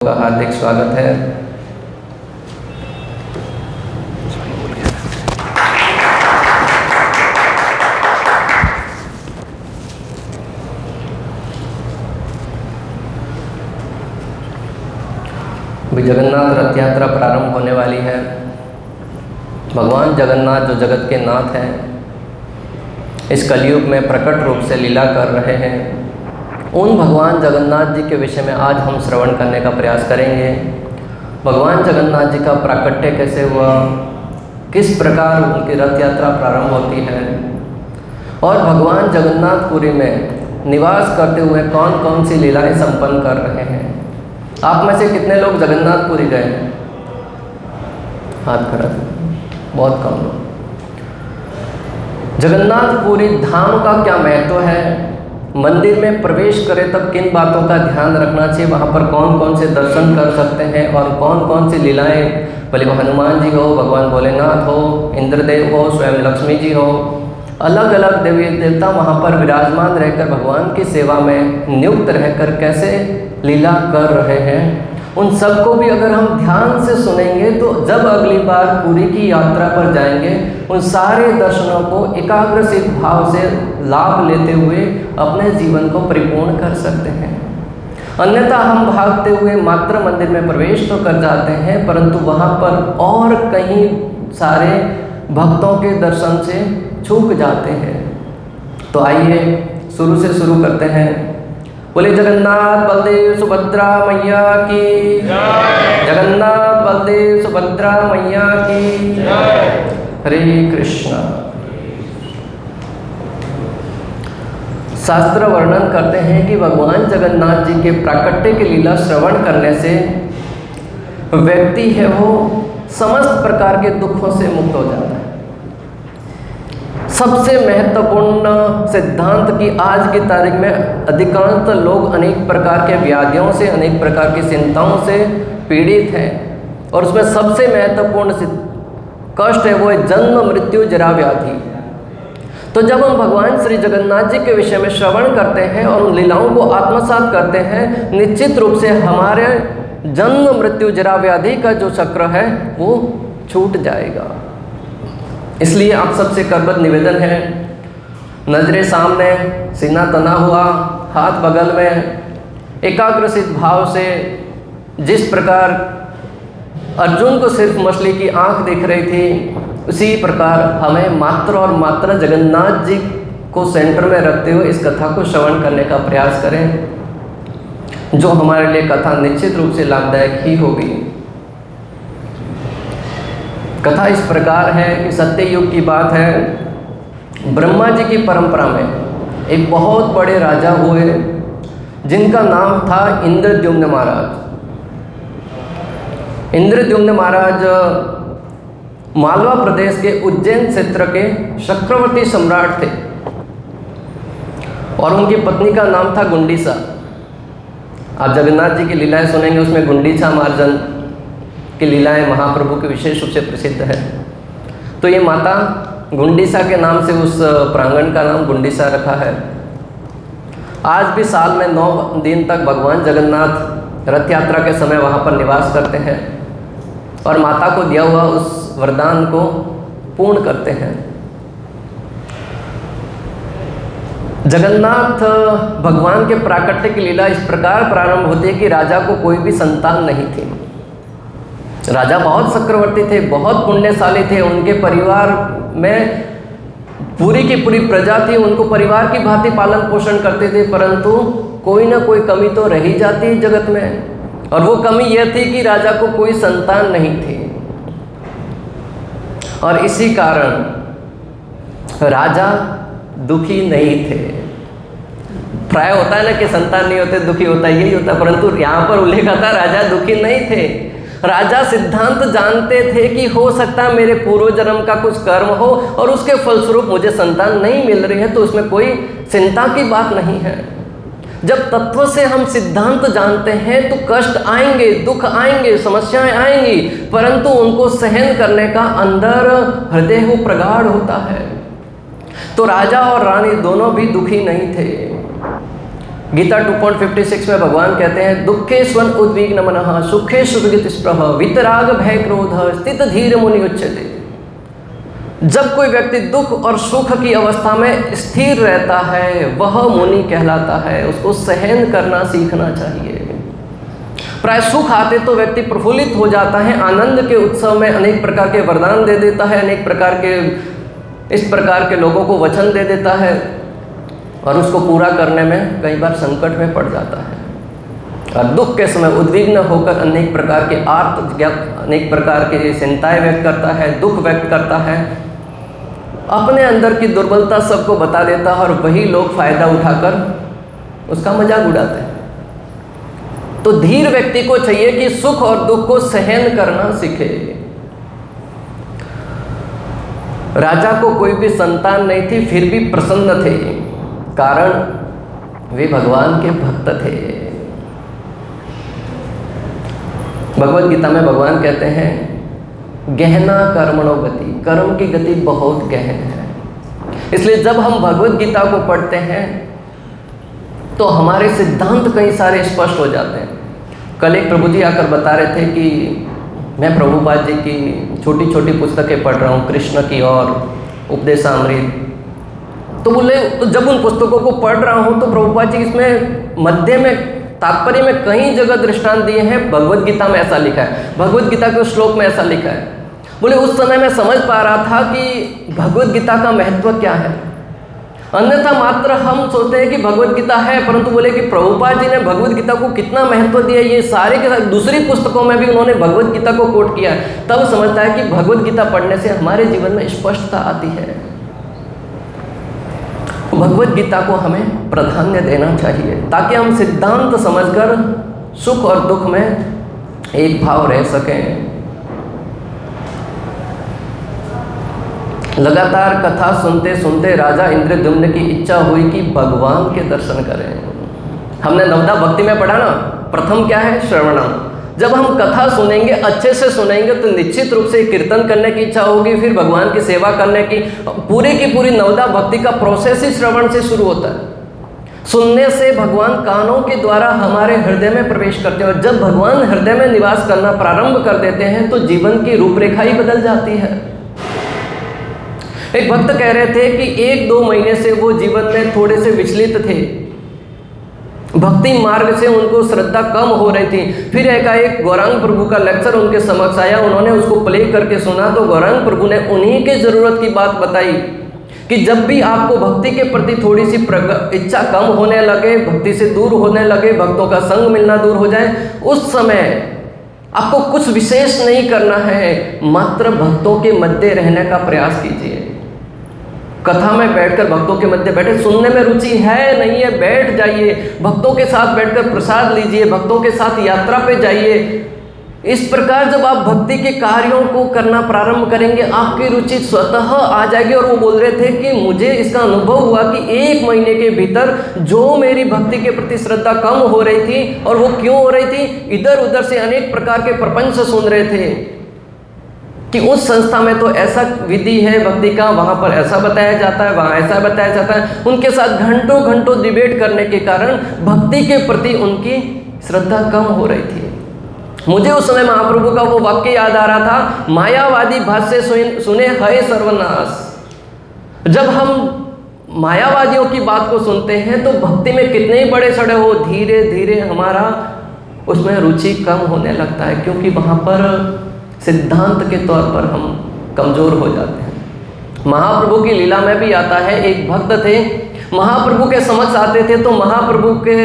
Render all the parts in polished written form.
का हार्दिक स्वागत है। अभी जगन्नाथ रथ यात्रा प्रारंभ होने वाली है। भगवान जगन्नाथ जो जगत के नाथ हैं, इस कलयुग में प्रकट रूप से लीला कर रहे हैं। उन भगवान जगन्नाथ जी के विषय में आज हम श्रवण करने का प्रयास करेंगे। भगवान जगन्नाथ जी का प्राकट्य कैसे हुआ, किस प्रकार उनकी रथ यात्रा प्रारंभ होती है और भगवान जगन्नाथपुरी में निवास करते हुए कौन कौन सी लीलाएं संपन्न कर रहे हैं। आप में से कितने लोग जगन्नाथपुरी गए हैं? हाथ खड़ा करें। बहुत कम लोग। जगन्नाथपुरी धाम का क्या महत्व है, मंदिर में प्रवेश करें तब किन बातों का ध्यान रखना चाहिए, वहाँ पर कौन कौन से दर्शन कर सकते हैं और कौन कौन सी लीलाएं, भले वो हनुमान जी हो, भगवान भोलेनाथ हो, इंद्रदेव हो, स्वयं लक्ष्मी जी हो, अलग अलग देवी देवता वहाँ पर विराजमान रहकर भगवान की सेवा में नियुक्त रहकर कैसे लीला कर रहे हैं, उन सबको भी अगर हम ध्यान से सुनेंगे तो जब अगली बार पुरी की यात्रा पर जाएंगे उन सारे दर्शनों को एकाग्रचित भाव से लाभ लेते हुए अपने जीवन को परिपूर्ण कर सकते हैं। अन्यथा हम भागते हुए मात्र मंदिर में प्रवेश तो कर जाते हैं, परंतु वहाँ पर और कहीं सारे भक्तों के दर्शन से चूक जाते हैं। तो आइए शुरू से शुरू करते हैं। बोले जगन्नाथ बलदेव सुभद्रा मैया की जय। जगन्नाथ बलदेव सुभद्रा मैया की जय। हरे कृष्णा। शास्त्र वर्णन करते हैं कि भगवान जगन्नाथ जी के प्राकट्य की लीला श्रवण करने से व्यक्ति है वो समस्त प्रकार के दुखों से मुक्त हो जाता है। सबसे महत्वपूर्ण सिद्धांत कि आज की तारीख में अधिकांश लोग अनेक प्रकार के व्याधियों से, अनेक प्रकार की चिंताओं से पीड़ित हैं और उसमें सबसे महत्वपूर्ण कष्ट है वो है जन्म मृत्यु जरा व्याधि। तो जब हम भगवान श्री जगन्नाथ जी के विषय में श्रवण करते हैं और उन लीलाओं को आत्मसात करते हैं, निश्चित रूप से हमारे जन्म मृत्यु जरा व्याधि का जो चक्र है वो छूट जाएगा। इसलिए आप सबसे करबद्ध निवेदन है, नजरें सामने, सीना तना हुआ, हाथ बगल में, एकाग्रचित भाव से, जिस प्रकार अर्जुन को सिर्फ मछली की आंख दिख रही थी, उसी प्रकार हमें मात्र और मात्र जगन्नाथ जी को सेंटर में रखते हुए इस कथा को श्रवण करने का प्रयास करें, जो हमारे लिए कथा निश्चित रूप से लाभदायक ही होगी। कथा इस प्रकार है कि सत्य युग की बात है। ब्रह्मा जी की परंपरा में एक बहुत बड़े राजा हुए जिनका नाम था इंद्रद्युम्न महाराज। इंद्रद्युम्न महाराज मालवा प्रदेश के उज्जैन क्षेत्र के चक्रवर्ती सम्राट थे और उनकी पत्नी का नाम था गुंडीसा। आप जगन्नाथ जी की लीलाएं सुनेंगे, उसमें गुंडीचा मार्जन की लीलाएं महाप्रभु के विशेष रूप से प्रसिद्ध है। तो ये माता गुंडीसा के नाम से उस प्रांगण का नाम गुंडीसा रखा है। आज भी साल में 9 दिन तक भगवान जगन्नाथ रथ यात्रा के समय वहाँ पर निवास करते हैं और माता को दिया हुआ उस वरदान को पूर्ण करते हैं। जगन्नाथ भगवान के प्राकट्य की लीला इस प्रकार प्रारंभ होती है कि राजा को कोई भी संतान नहीं थी। राजा बहुत चक्रवर्ती थे, बहुत पुण्यशाली थे, उनके परिवार में पूरी की पूरी प्रजा थी, उनको परिवार की भांति पालन पोषण करते थे, परंतु कोई ना कोई कमी तो रह ही जाती है जगत में। और वो कमी यह थी कि राजा को कोई संतान नहीं थी और इसी कारण राजा दुखी नहीं थे। प्राय होता है ना कि संतान नहीं होते दुखी होता है, यही होता है, परंतु यहाँ पर उल्लेख आता राजा दुखी नहीं थे। राजा सिद्धांत जानते थे कि हो सकता है मेरे पूर्व जन्म का कुछ कर्म हो और उसके फलस्वरूप मुझे संतान नहीं मिल रही है, तो उसमें कोई चिंता की बात नहीं है। जब तत्व से हम सिद्धांत जानते हैं तो कष्ट आएंगे, दुख आएंगे, समस्याएं आएंगी, परंतु उनको सहन करने का अंदर हृदय वो प्रगाढ़ होता है। तो राजा और रानी दोनों भी दुखी नहीं थे। गीता 2.56 में भगवान कहते हैं, दुखेष्वन उद्विग्न मनः सुखेषु विगतस्पृहः वितराग भय क्रोध स्थित धीर मुनि उच्यते। जब कोई व्यक्ति दुख और सुख की अवस्था में स्थिर रहता है वह मुनि कहलाता है। उसको सहन करना सीखना चाहिए। प्राय सुख आते तो व्यक्ति प्रफुल्लित हो जाता है, आनंद के उत्सव में अनेक प्रकार के वरदान दे देता है, अनेक प्रकार के इस प्रकार के लोगों को वचन दे देता है और उसको पूरा करने में कई बार संकट में पड़ जाता है। और दुख के समय उद्विग्न होकर अनेक प्रकार के अनेक प्रकार के चिंताएं व्यक्त करता है, दुख व्यक्त करता है, अपने अंदर की दुर्बलता सबको बता देता है और वही लोग फायदा उठाकर उसका मजाक उड़ाते हैं। तो धीर व्यक्ति को चाहिए कि सुख और दुख को सहन करना सीखे। राजा को कोई भी संतान नहीं थी, फिर भी प्रसन्न थे, कारण वे भगवान के भक्त थे। भगवद गीता में भगवान कहते हैं, गहना कर्मणो गति, कर्म की गति बहुत गहन है। इसलिए जब हम भगवद गीता को पढ़ते हैं तो हमारे सिद्धांत कई सारे स्पष्ट हो जाते हैं। कल एक प्रभु जी आकर बता रहे थे कि मैं प्रभुपाद जी की छोटी छोटी पुस्तकें पढ़ रहा हूँ, कृष्ण की और उपदेशामृत। तो बोले जब उन पुस्तकों को पढ़ रहा हूँ तो प्रभुपाद जी इसमें मध्य में तात्पर्य में कई जगह दृष्टांत दिए हैं, भगवद गीता में ऐसा लिखा है, भगवद गीता के श्लोक में ऐसा लिखा है। बोले उस समय मैं समझ पा रहा था कि भगवद गीता का महत्व क्या है। अन्यथा मात्र हम सोचते हैं कि भगवद गीता है, परंतु बोले कि प्रभुपाद जी ने भगवद गीता को कितना महत्व दिया, ये सारे के साथ दूसरी पुस्तकों में भी उन्होंने भगवद गीता को कोट किया है। तब समझता है कि भगवद गीता पढ़ने से हमारे जीवन में स्पष्टता आती है। भगवद गीता को हमें प्राधान्य देना चाहिए ताकि हम सिद्धांत समझकर सुख और दुख में एक भाव रह सकें। लगातार कथा सुनते सुनते राजा इंद्रद्युम्न की इच्छा हुई कि भगवान के दर्शन करें। हमने नवदा भक्ति में पढ़ा ना, प्रथम क्या है, श्रवणम। जब हम कथा सुनेंगे, अच्छे से सुनेंगे तो निश्चित रूप से कीर्तन करने की इच्छा होगी, फिर भगवान की सेवा करने की पूरी नवदा भक्ति का प्रोसेस ही श्रवण से शुरू होता है। सुनने से भगवान कानों के द्वारा हमारे हृदय में प्रवेश करते हैं और जब भगवान हृदय में निवास करना प्रारंभ कर देते हैं तो जीवन की रूपरेखा ही बदल जाती है। एक भक्त कह रहे थे कि 1-2 महीने से वो जीवन में थोड़े से विचलित थे, भक्ति मार्ग से उनको श्रद्धा कम हो रही थी। फिर एकाएक गौरांग प्रभु का लेक्चर उनके समक्ष आया, उन्होंने उसको प्ले करके सुना तो गौरांग प्रभु ने उन्हीं के ज़रूरत की बात बताई कि जब भी आपको भक्ति के प्रति थोड़ी सी इच्छा कम होने लगे, भक्ति से दूर होने लगे, भक्तों का संग मिलना दूर हो जाए, उस समय आपको कुछ विशेष नहीं करना है, मात्र भक्तों के मध्य रहने का प्रयास कीजिए। कथा में बैठकर भक्तों के मध्य बैठे, सुनने में रुचि है नहीं है, बैठ जाइए, भक्तों के साथ बैठकर प्रसाद लीजिए, भक्तों के साथ यात्रा पे जाइए। इस प्रकार जब आप भक्ति के कार्यों को करना प्रारंभ करेंगे, आपकी रुचि स्वतः आ जाएगी। और वो बोल रहे थे कि मुझे इसका अनुभव हुआ कि 1 महीने के भीतर जो मेरी भक्ति के प्रति श्रद्धा कम हो रही थी, और वो क्यों हो रही थी, इधर उधर से अनेक प्रकार के प्रपंच सुन रहे थे कि उस संस्था में तो ऐसा विधि है भक्ति का, वहाँ पर ऐसा बताया जाता है, वहाँ ऐसा बताया जाता है। उनके साथ घंटों घंटों डिबेट करने के कारण भक्ति के प्रति उनकी श्रद्धा कम हो रही थी। मुझे उस समय महाप्रभु का वो वाक्य याद आ रहा था, मायावादी भाष्य सुने है सर्वनाश। जब हम मायावादियों की बात को सुनते हैं तो भक्ति में कितने ही बड़े सड़े हो, धीरे धीरे हमारा उसमें रुचि कम होने लगता है, क्योंकि वहाँ पर सिद्धांत के तौर पर हम कमज़ोर हो जाते हैं। महाप्रभु की लीला में भी आता है, एक भक्त थे, महाप्रभु के समक्ष आते थे तो महाप्रभु के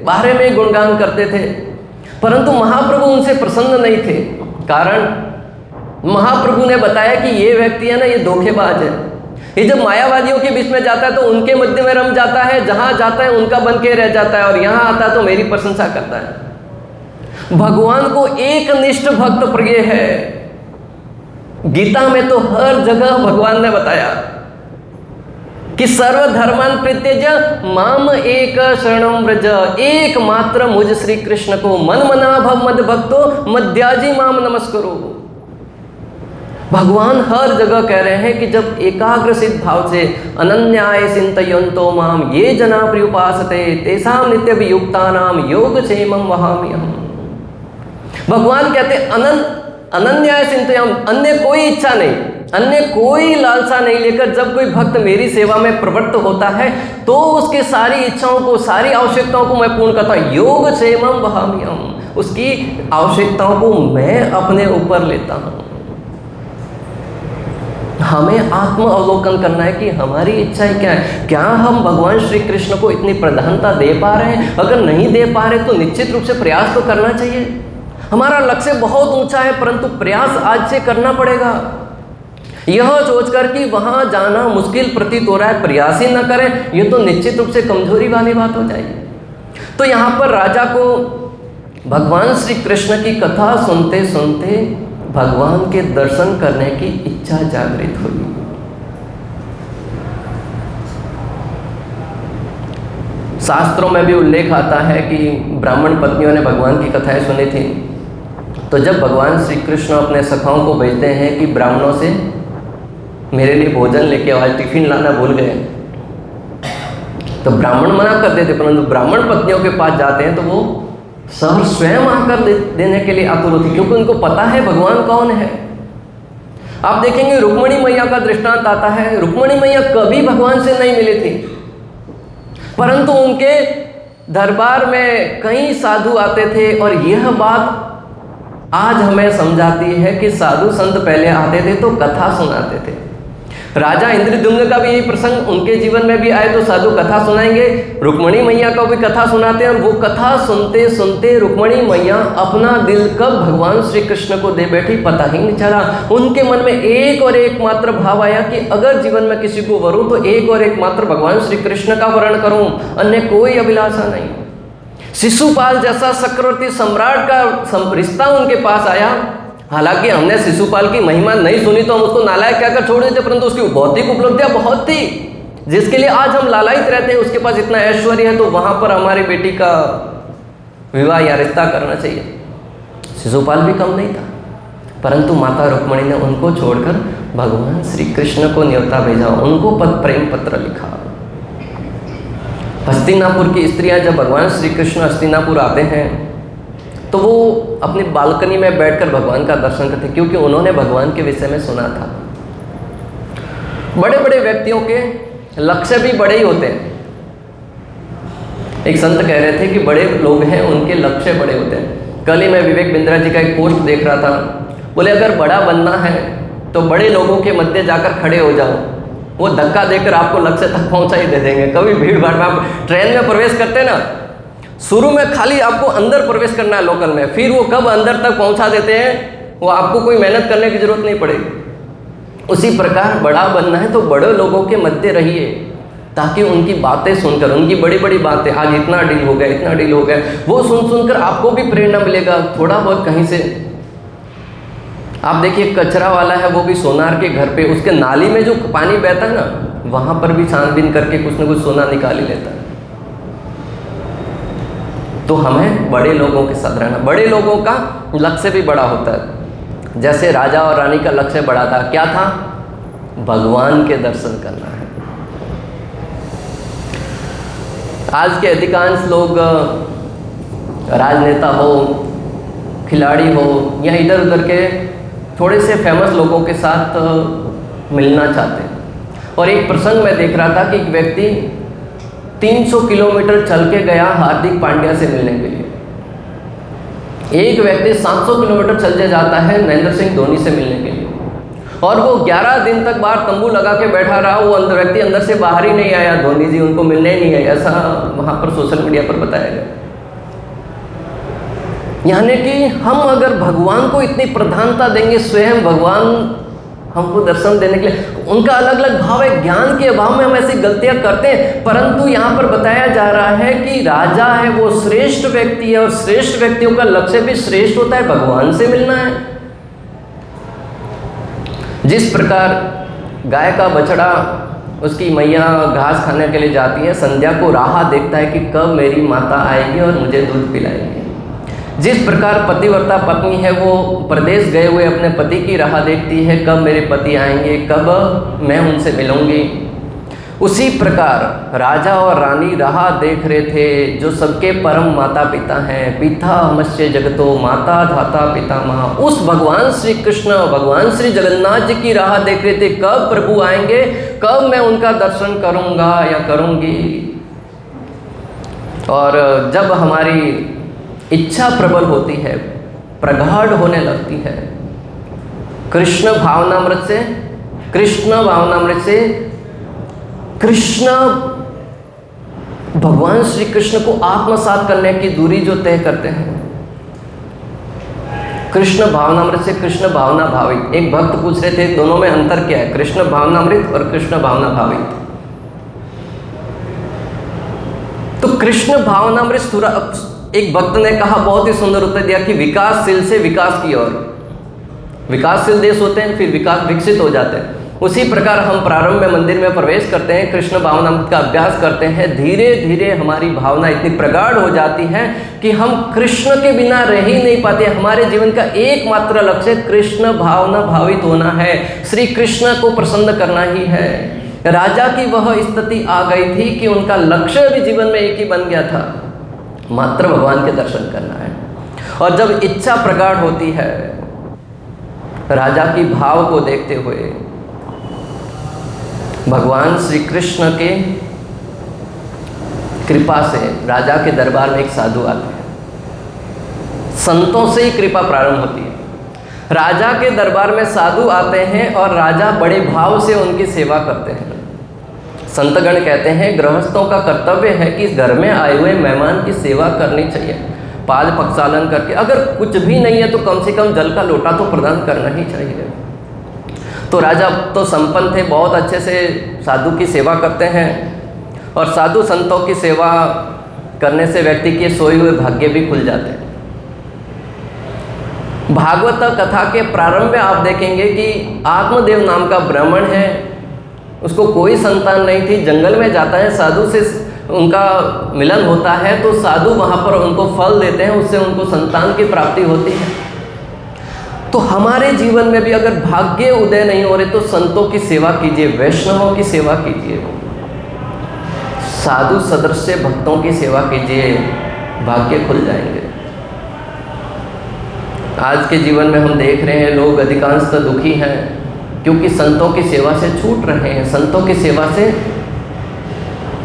बारे में गुणगान करते थे, परंतु महाप्रभु उनसे प्रसन्न नहीं थे। कारण महाप्रभु ने बताया कि ये व्यक्ति है ना, ये धोखेबाज है। ये जब मायावादियों के बीच में जाता है तो उनके मध्य में रम जाता है, जहाँ जाता है उनका बन के रह जाता है, और यहाँ आता है तो मेरी प्रशंसा करता है। भगवान को एक निष्ठ भक्त प्रिय है। गीता में तो हर जगह भगवान ने बताया कि सर्वधर्मान परित्यज्य माम एक शरणं व्रज, एकमात्र मुझ श्री कृष्ण को मन मना भव मद भक्तो मध्याजी माम नमस्करो। भगवान हर जगह कह रहे हैं कि जब एकाग्रचित भाव से अनन्याय चिंतयन्तो माम ये जना पर्युपासते तेषां नित्यभियुक्तानां योगक्षेमं वहाम्यहम्। भगवान कहते अनन्याय चिंतयम, अन्य कोई इच्छा नहीं, अन्य कोई लालसा नहीं लेकर जब कोई भक्त मेरी सेवा में प्रवृत्त होता है तो उसके सारी इच्छाओं को, सारी आवश्यकताओं को मैं पूर्ण करता हूँ। योगक्षेमं वहाम्यहम्, उसकी आवश्यकताओं को मैं अपने ऊपर लेता हूँ। हमें आत्म अवलोकन करना है कि हमारी इच्छाएं क्या है। क्या हम भगवान श्री कृष्ण को इतनी प्रधानता दे पा रहे हैं? अगर नहीं दे पा रहे तो निश्चित रूप से प्रयास तो करना चाहिए। हमारा लक्ष्य बहुत ऊंचा है परंतु प्रयास आज से करना पड़ेगा। यह सोचकर कि वहां जाना मुश्किल प्रतीत हो रहा है, प्रयास ही न करें, यह तो निश्चित रूप से कमजोरी वाली बात हो जाएगी। तो यहाँ पर राजा को भगवान श्री कृष्ण की कथा सुनते सुनते भगवान के दर्शन करने की इच्छा जागृत हुई। शास्त्रों में भी उल्लेख आता है कि ब्राह्मण पत्नियों ने भगवान की कथाएं सुनी थी। तो जब भगवान श्री कृष्ण अपने सखाओं को भेजते हैं कि ब्राह्मणों से मेरे लिए भोजन लेके आओ, आज टिफिन लाना भूल गए, तो ब्राह्मण मना कर देते, परंतु ब्राह्मण पत्नियों के पास जाते हैं तो वो सहर्ष स्वयं आकर देने के लिए आतुर होती, क्योंकि उनको पता है भगवान कौन है। आप देखेंगे रुक्मिणी मैया का दृष्टांत आता है। रुक्मिणी मैया कभी भगवान से नहीं मिली थी, परंतु उनके दरबार में कई साधु आते थे और यह बात आज हमें समझाती है कि साधु संत पहले आते थे तो कथा सुनाते थे। राजा इंद्रद्युम्न का भी यही प्रसंग उनके जीवन में भी आए तो साधु कथा सुनाएंगे, रुक्मिणी मैया को भी कथा सुनाते हैं। और वो कथा सुनते सुनते रुक्मिणी मैया अपना दिल कब भगवान श्री कृष्ण को दे बैठी पता ही नहीं चला। उनके मन में एक और एक मात्र भाव आया कि अगर जीवन में किसी को वरूं तो एक और एक मात्र भगवान श्री कृष्ण का वर्ण करूं, अन्य कोई अभिलाषा नहीं। शिशुपाल जैसा चक्रवर्ती सम्राट का रिश्ता उनके पास आया। हालांकि हमने शिशुपाल की महिमा नहीं सुनी तो हम उसको नालायक कहकर छोड़ देते, परंतु उसकी भौतिक उपलब्धियां बहुत थी जिसके लिए आज हम लालायित रहते हैं। उसके पास इतना ऐश्वर्य है तो वहां पर हमारी बेटी का विवाह या रिश्ता करना चाहिए। शिशुपाल भी कम नहीं था, परंतु माता रुक्मिणी ने उनको छोड़कर भगवान श्री कृष्ण को न्योता भेजा, उनको प्रेम पत्र लिखा। हस्तिनापुर की स्त्रियां जब भगवान श्री कृष्ण हस्तिनापुर आते हैं तो वो अपनी बालकनी में बैठकर भगवान का दर्शन करते, क्योंकि उन्होंने भगवान के विषय में सुना था। बड़े बड़े व्यक्तियों के लक्ष्य भी बड़े ही होते हैं। एक संत कह रहे थे कि बड़े लोग हैं उनके लक्ष्य बड़े होते हैं। कल ही मैं विवेक बिंद्रा जी का एक पोस्ट देख रहा था, बोले अगर बड़ा बनना है तो बड़े लोगों के मध्य जाकर खड़े हो जाओ, वो धक्का देकर आपको लक्ष्य तक पहुंचा ही दे देंगे। कभी भीड़ भाड़ में आप ट्रेन में प्रवेश करते हैं ना, शुरू में खाली आपको अंदर प्रवेश करना है लोकल में, फिर वो कब अंदर तक पहुंचा देते हैं वो आपको कोई मेहनत करने की जरूरत नहीं पड़ेगी। उसी प्रकार बड़ा बनना है तो बड़े लोगों के मध्य रहिए ताकि उनकी बातें सुनकर, उनकी बड़ी बड़ी बातें, आज इतना डील हो गया, इतना डील हो गया, वो सुनकर आपको भी प्रेरणा मिलेगा थोड़ा बहुत कहीं से। आप देखिए कचरा वाला है वो भी सोनार के घर पे उसके नाली में जो पानी बहता है ना वहां पर भी छानबीन करके कुछ न कुछ सोना निकाल ही लेता है। तो हमें बड़े लोगों के साथ रहना। बड़े लोगों का लक्ष्य भी बड़ा होता है। जैसे राजा और रानी का लक्ष्य बड़ा था, क्या था? भगवान के दर्शन करना है। आज के अधिकांश लोग राजनेता हो, खिलाड़ी हो या इधर उधर के थोड़े से फेमस लोगों के साथ मिलना चाहते हैं। और एक प्रसंग में देख रहा था कि एक व्यक्ति 300 किलोमीटर चल के गया हार्दिक पांड्या से मिलने के लिए। एक व्यक्ति 700 किलोमीटर चल के जाता है महेंद्र सिंह धोनी से मिलने के लिए, और वो 11 दिन तक बाहर तंबू लगा के बैठा रहा। वो व्यक्ति अंदर से बाहर ही नहीं आया, धोनी जी उनको मिलने ही नहीं आए, ऐसा वहाँ पर सोशल मीडिया पर बताया गया। यानी कि हम अगर भगवान को इतनी प्रधानता देंगे, स्वयं भगवान हमको दर्शन देने के लिए, उनका अलग अलग भाव है। ज्ञान के अभाव में हम ऐसी गलतियां करते हैं, परंतु यहाँ पर बताया जा रहा है कि राजा है वो श्रेष्ठ व्यक्ति है और श्रेष्ठ व्यक्तियों का लक्ष्य भी श्रेष्ठ होता है, भगवान से मिलना है। जिस प्रकार गाय का बछड़ा उसकी मैया घास खाने के लिए जाती है, संध्या को राह देखता है कि कब मेरी माता आएगी और मुझे दूध पिलाएगी। जिस प्रकार पतिव्रता पत्नी है वो प्रदेश गए हुए अपने पति की राह देखती है, कब मेरे पति आएंगे, कब मैं उनसे मिलूंगी, उसी प्रकार राजा और रानी राह देख रहे थे जो सबके परम माता पिता हैं। पिता मत्स्य जगतो माता धाता पितामह, उस भगवान श्री कृष्ण भगवान श्री जगन्नाथ जी की राह देख रहे थे, कब प्रभु आएंगे, कब मैं उनका दर्शन करूंगा या करूंगी। और जब हमारी इच्छा प्रबल होती है, प्रगाढ़ होने लगती है, कृष्ण भावनामृत से कृष्ण भगवान श्री कृष्ण को आत्मसात करने की दूरी जो तय करते हैं, कृष्ण भावनामृत से कृष्ण भावना भावित। एक भक्त पूछ रहे थे दोनों में अंतर क्या है, कृष्ण भावनामृत और कृष्ण भावना भावित। तो कृष्ण भावनामृत, एक भक्त ने कहा, बहुत ही सुंदर उत्तर दिया कि विकासशील से विकास की ओर, विकासशील देश होते हैं फिर विकसित हो जाते हैं। उसी प्रकार हम प्रारंभ में मंदिर में प्रवेश करते हैं, कृष्ण भावनामृत का अभ्यास करते हैं, धीरे धीरे हमारी भावना इतनी प्रगाढ़ हो जाती है कि हम कृष्ण के बिना रह ही नहीं पाते। हमारे जीवन का एकमात्र लक्ष्य कृष्ण भावना भावित होना है, श्री कृष्ण को प्रसन्न करना ही है। राजा की वह स्थिति आ गई थी कि उनका लक्ष्य भी जीवन में एक ही बन गया था, मात्र भगवान के दर्शन करना है। और जब इच्छा प्रगाढ़ होती है, राजा की भाव को देखते हुए भगवान श्री कृष्ण के कृपा से राजा के दरबार में एक साधु आते हैं। संतों से ही कृपा प्रारंभ होती है। राजा के दरबार में साधु आते हैं और राजा बड़े भाव से उनकी सेवा करते हैं। संतगण कहते हैं गृहस्थों का कर्तव्य है कि घर में आए हुए मेहमान की सेवा करनी चाहिए, पाद पक्षालन करके। अगर कुछ भी नहीं है तो कम से कम जल का लोटा तो प्रदान करना ही चाहिए। तो राजा तो संपन्न थे, बहुत अच्छे से साधु की सेवा करते हैं। और साधु संतों की सेवा करने से व्यक्ति के सोए हुए भाग्य भी खुल जाते हैं। भागवत कथा के प्रारंभ में आप देखेंगे कि आत्मदेव नाम का ब्राह्मण है, उसको कोई संतान नहीं थी, जंगल में जाता है, साधु से उनका मिलन होता है, तो साधु वहाँ पर उनको फल देते हैं, उससे उनको संतान की प्राप्ति होती है। तो हमारे जीवन में भी अगर भाग्य उदय नहीं हो रहे तो संतों की सेवा कीजिए, वैष्णवों की सेवा कीजिए, साधु सदृश भक्तों की सेवा कीजिए, भाग्य खुल जाएंगे। आज के जीवन में हम देख रहे हैं लोग अधिकांशतः दुखी हैं क्योंकि संतों की सेवा से छूट रहे हैं, संतों की सेवा से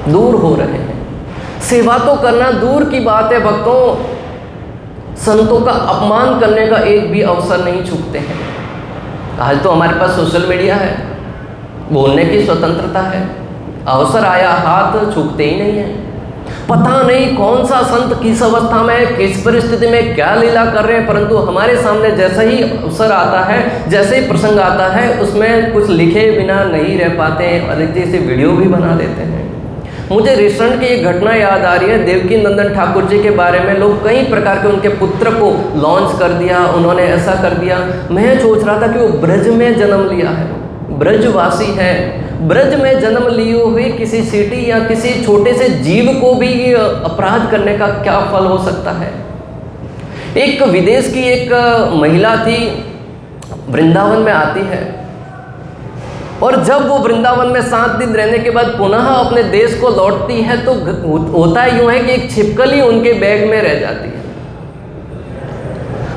दूर हो रहे हैं। सेवा तो करना दूर की बात है भक्तों, संतों का अपमान करने का एक भी अवसर नहीं चूकते हैं। आज तो हमारे पास सोशल मीडिया है, बोलने की स्वतंत्रता है, अवसर आया हाथ छूकते ही नहीं है। पता नहीं कौन सा संत किस अवस्था में, किस परिस्थिति में क्या लीला कर रहे हैं, परंतु हमारे सामने जैसा ही अवसर आता है, जैसे ही प्रसंग आता है, उसमें कुछ लिखे बिना नहीं रह पाते हैं, अलग जैसे वीडियो भी बना देते हैं। मुझे रिसेंट की एक घटना याद आ रही है, देवकी नंदन ठाकुर जी के बारे में लोग कई प्रकार के उनके पुत्र को लॉन्च कर दिया, उन्होंने ऐसा कर दिया। मैं सोच रहा था कि वो ब्रज में जन्म लिया है, ब्रजवासी है, ब्रज में जन्म लिए हुए किसी सिटी या किसी छोटे से जीव को भी अपराध करने का क्या फल हो सकता है। एक विदेश की एक महिला थी, वृंदावन में आती है और जब वो वृंदावन में 7 दिन रहने के बाद पुनः अपने देश को लौटती है तो होता यूँ है कि एक छिपकली उनके बैग में रह जाती है।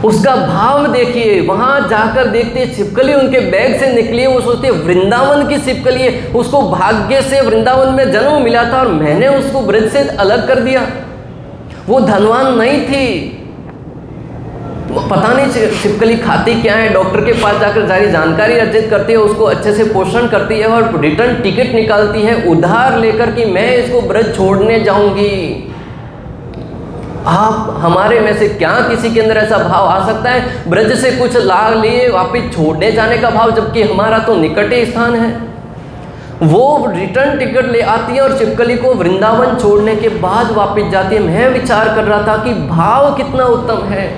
उसका भाव देखिए, वहां जाकर देखते छिपकली उनके बैग से निकली है, वो सोचते वृंदावन की छिपकली है, उसको भाग्य से वृंदावन में जन्म मिला था और मैंने उसको ब्रज से अलग कर दिया। वो धनवान नहीं थी, पता नहीं छिपकली खाती क्या है, डॉक्टर के पास जाकर सारी जानकारी अर्जित करती है, उसको अच्छे से पोषण करती है और रिटर्न टिकट निकालती है उधार लेकर कि मैं इसको ब्रज छोड़ने जाऊंगी। आप हमारे में से क्या किसी के अंदर ऐसा भाव आ सकता है, ब्रज से कुछ लाभ लिए वापिस छोड़ने जाने का भाव, जबकि हमारा तो निकट ही स्थान है। वो रिटर्न टिकट ले आती है और छिपकली को वृंदावन छोड़ने के बाद वापिस जाती है। मैं विचार कर रहा था कि भाव कितना उत्तम है।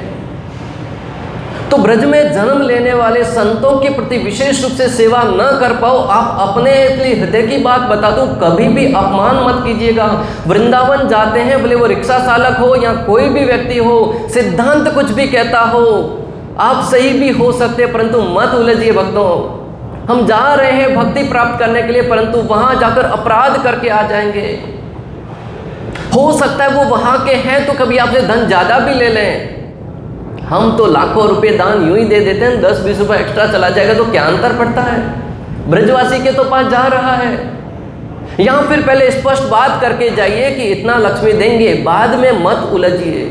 तो ब्रज में जन्म लेने वाले संतों के प्रति विशेष रूप से सेवा न कर पाओ, आप अपने लिए हृदय की बात बता दूं, कभी भी अपमान मत कीजिएगा। वृंदावन जाते हैं, भले वो रिक्शा चालक हो या कोई भी व्यक्ति हो, सिद्धांत कुछ भी कहता हो, आप सही भी हो सकते, परंतु मत उलझिए भक्तों। हम जा रहे हैं भक्ति प्राप्त करने के लिए, परंतु वहां जाकर अपराध करके आ जाएंगे। हो सकता है वो वहां के हैं तो कभी आपसे धन ज्यादा भी ले लें। हम तो लाखों रुपए दान यूं ही दे देते हैं, 10-20 रुपए एक्स्ट्रा चला जाएगा तो क्या अंतर पड़ता है। ब्रजवासी के तो पास जा रहा है। यहां फिर पहले स्पष्ट बात करके जाइए कि इतना लक्ष्मी देंगे, बाद में मत उलझिए।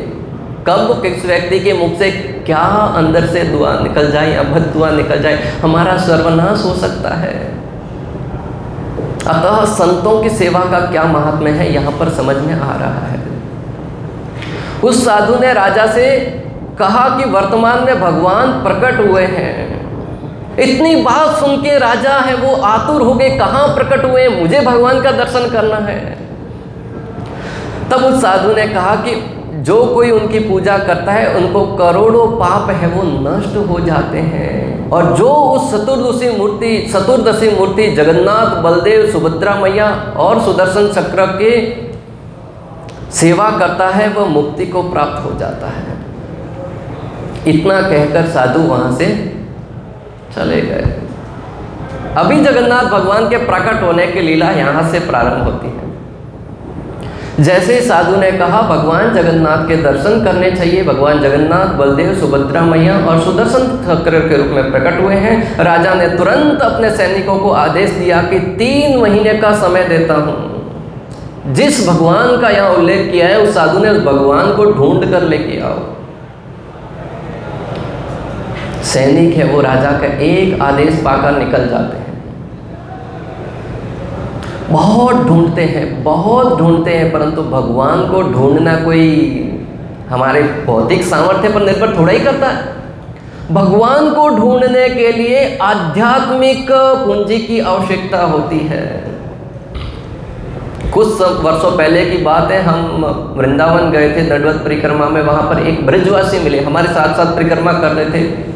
कब किस व्यक्ति के मुख से क्या अंदर से दुआ निकल जाए या बद दुआ निकल जाए, हमारा सर्वनाश हो सकता है। अतः संतों की सेवा का क्या महात्म्य है यहां पर समझ में आ रहा है। उस साधु ने राजा से कहा कि वर्तमान में भगवान प्रकट हुए हैं। इतनी बात सुन के राजा है वो आतुर हो गए, कहाँ प्रकट हुए, मुझे भगवान का दर्शन करना है। तब उस साधु ने कहा कि जो कोई उनकी पूजा करता है उनको करोड़ों पाप है वो नष्ट हो जाते हैं, और जो उस चतुर्दशी मूर्ति जगन्नाथ, बलदेव, सुभद्रा मैया और सुदर्शन चक्र के सेवा करता है वह मुक्ति को प्राप्त हो जाता है। इतना कहकर साधु वहां से चले गए। अभी जगन्नाथ भगवान के प्रकट होने की लीला यहां से प्रारंभ होती है। जैसे साधु ने कहा भगवान जगन्नाथ के दर्शन करने चाहिए, भगवान जगन्नाथ, बलदेव, सुभद्रा मैया और सुदर्शन चक्र के रूप में प्रकट हुए हैं। राजा ने तुरंत अपने सैनिकों को आदेश दिया कि 3 महीने का समय देता हूं। जिस भगवान का यहाँ उल्लेख किया है उस साधु ने उस भगवान को ढूंढ कर लेके आओ। सैनिक है वो राजा का एक आदेश पाकर निकल जाते हैं। बहुत ढूंढते हैं, परंतु भगवान को ढूंढना कोई हमारे भौतिक सामर्थ्य पर निर्भर थोड़ा ही करता है। भगवान को ढूंढने के लिए आध्यात्मिक पूंजी की आवश्यकता होती है। कुछ वर्षों पहले की बात है, हम वृंदावन गए थे दंडवत परिक्रमा में। वहाँ पर एक ब्रजवासी मिले, हमारे साथ साथ परिक्रमा कर रहे थे।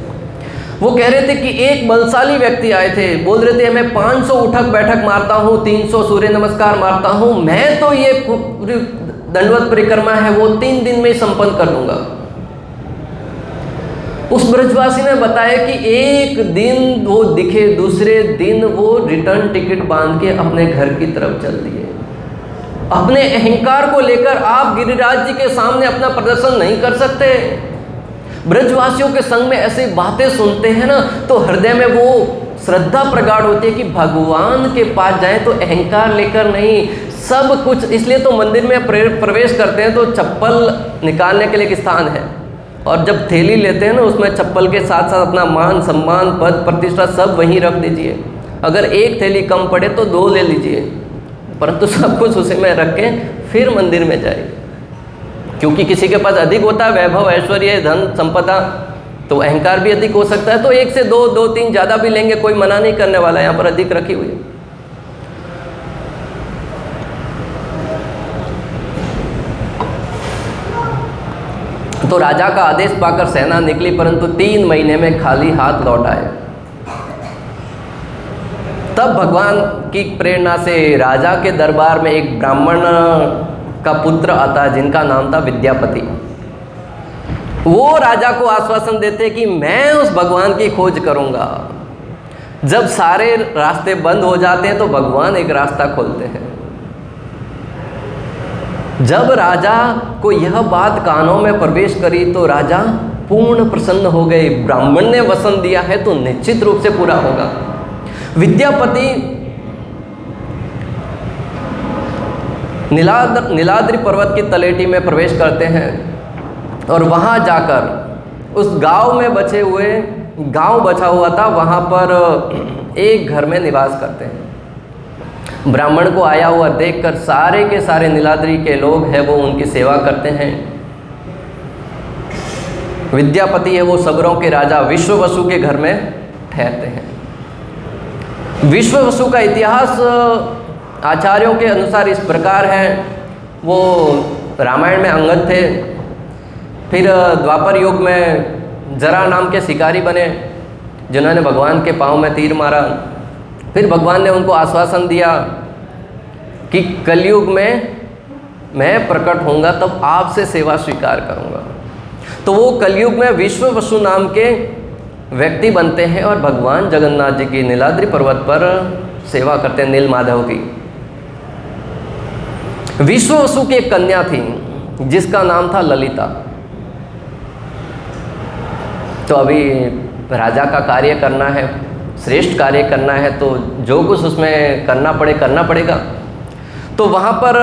वो कह रहे थे कि एक बलशाली व्यक्ति आए थे, बोल रहे थे मैं 500 उठक बैठक मारता हूँ, 300 सूर्य नमस्कार मारता हूँ, मैं तो ये दंडवत परिक्रमा है वो 3 दिन में संपन्न कर दूंगा। उस ब्रजवासी ने बताया कि एक दिन वो दिखे, दूसरे दिन वो रिटर्न टिकट बांध के अपने घर की तरफ चल दिए। अपने अहंकार को लेकर आप गिरिराज जी के सामने अपना प्रदर्शन नहीं कर सकते। ब्रजवासियों के संग में ऐसी बातें सुनते हैं ना तो हृदय में वो श्रद्धा प्रगाढ़ होती है कि भगवान के पास जाएं तो अहंकार लेकर नहीं, सब कुछ। इसलिए तो मंदिर में प्रवेश करते हैं तो चप्पल निकालने के लिए एक स्थान है, और जब थैली लेते हैं ना उसमें चप्पल के साथ साथ अपना मान सम्मान पद प्रतिष्ठा सब वहीं रख दीजिए। अगर एक थैली कम पड़े तो 2 ले लीजिए, परंतु सब कुछ उसी में रख के फिर मंदिर में जाए। क्योंकि किसी के पास अधिक होता है वैभव, ऐश्वर्य, धन, संपदा, तो अहंकार भी अधिक हो सकता है। तो 1 से 2, 2-3 ज़्यादा भी लेंगे, कोई मना नहीं करने वाला। यहाँ पर अधिक रखी हुई है। तो राजा का आदेश पाकर सेना निकली, परंतु 3 महीने में खाली हाथ लौट आए। तब भगवान की प्रेरणा से राजा के दरबार में एक ब्राह्मण का पुत्र आता है जिनका नाम था विद्यापति। वो राजा को आश्वासन देते कि मैं उस भगवान की खोज करूंगा। जब सारे रास्ते बंद हो जाते हैं तो भगवान एक रास्ता खोलते हैं। जब राजा को यह बात कानों में प्रवेश करी तो राजा पूर्ण प्रसन्न हो गए। ब्राह्मण ने वचन दिया है तो निश्चित रूप से पूरा होगा। विद्यापति नीलाद्रि पर्वत की तलेटी में प्रवेश करते हैं और वहाँ जाकर उस गांव में गांव बचा हुआ था, वहाँ पर एक घर में निवास करते हैं। ब्राह्मण को आया हुआ देखकर सारे के सारे नीलाद्रि के लोग हैं वो उनकी सेवा करते हैं। विद्यापति है वो सबरों के राजा विश्ववसु के घर में ठहरते हैं। विश्ववसु का इतिहास आचार्यों के अनुसार इस प्रकार है। वो रामायण में अंगद थे, फिर द्वापर युग में जरा नाम के शिकारी बने जिन्होंने भगवान के पाँव में तीर मारा। फिर भगवान ने उनको आश्वासन दिया कि कलयुग में मैं प्रकट होऊंगा तब आपसे सेवा स्वीकार करूंगा। तो वो कलयुग में विश्ववसु नाम के व्यक्ति बनते हैं और भगवान जगन्नाथ जी की नीलाद्रि पर्वत पर सेवा करते हैं, नील माधव की। विश्ववसु की एक कन्या थी जिसका नाम था ललिता। तो अभी राजा का कार्य करना है, श्रेष्ठ कार्य करना है, तो जो कुछ उसमें करना पड़ेगा। तो वहाँ पर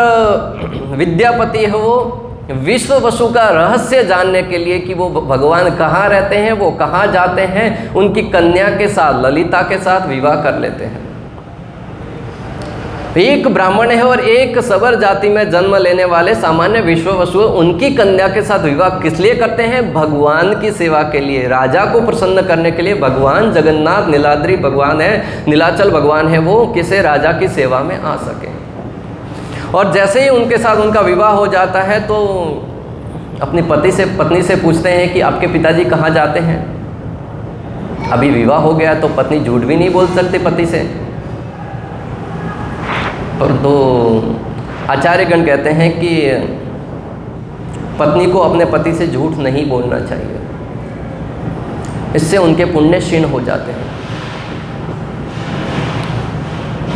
विद्यापति है वो विश्ववसु का रहस्य जानने के लिए कि वो भगवान कहाँ रहते हैं, वो कहाँ जाते हैं, उनकी कन्या के साथ, ललिता के साथ विवाह कर लेते हैं। एक ब्राह्मण है और एक सबर जाति में जन्म लेने वाले सामान्य विश्ववसु उनकी कन्या के साथ विवाह किस लिए करते हैं? भगवान की सेवा के लिए, राजा को प्रसन्न करने के लिए। भगवान जगन्नाथ नीलाद्रि भगवान है, नीलाचल भगवान है, वो किसे राजा की सेवा में आ सके। और जैसे ही उनके साथ उनका विवाह हो जाता है तो अपनी पत्नी से पूछते हैं कि आपके पिताजी कहाँ जाते हैं। अभी विवाह हो गया तो पत्नी झूठ भी नहीं बोल सकती पति से, पर तो आचार्यगण कहते हैं कि पत्नी को अपने पति से झूठ नहीं बोलना चाहिए, इससे उनके पुण्य क्षीण हो जाते हैं।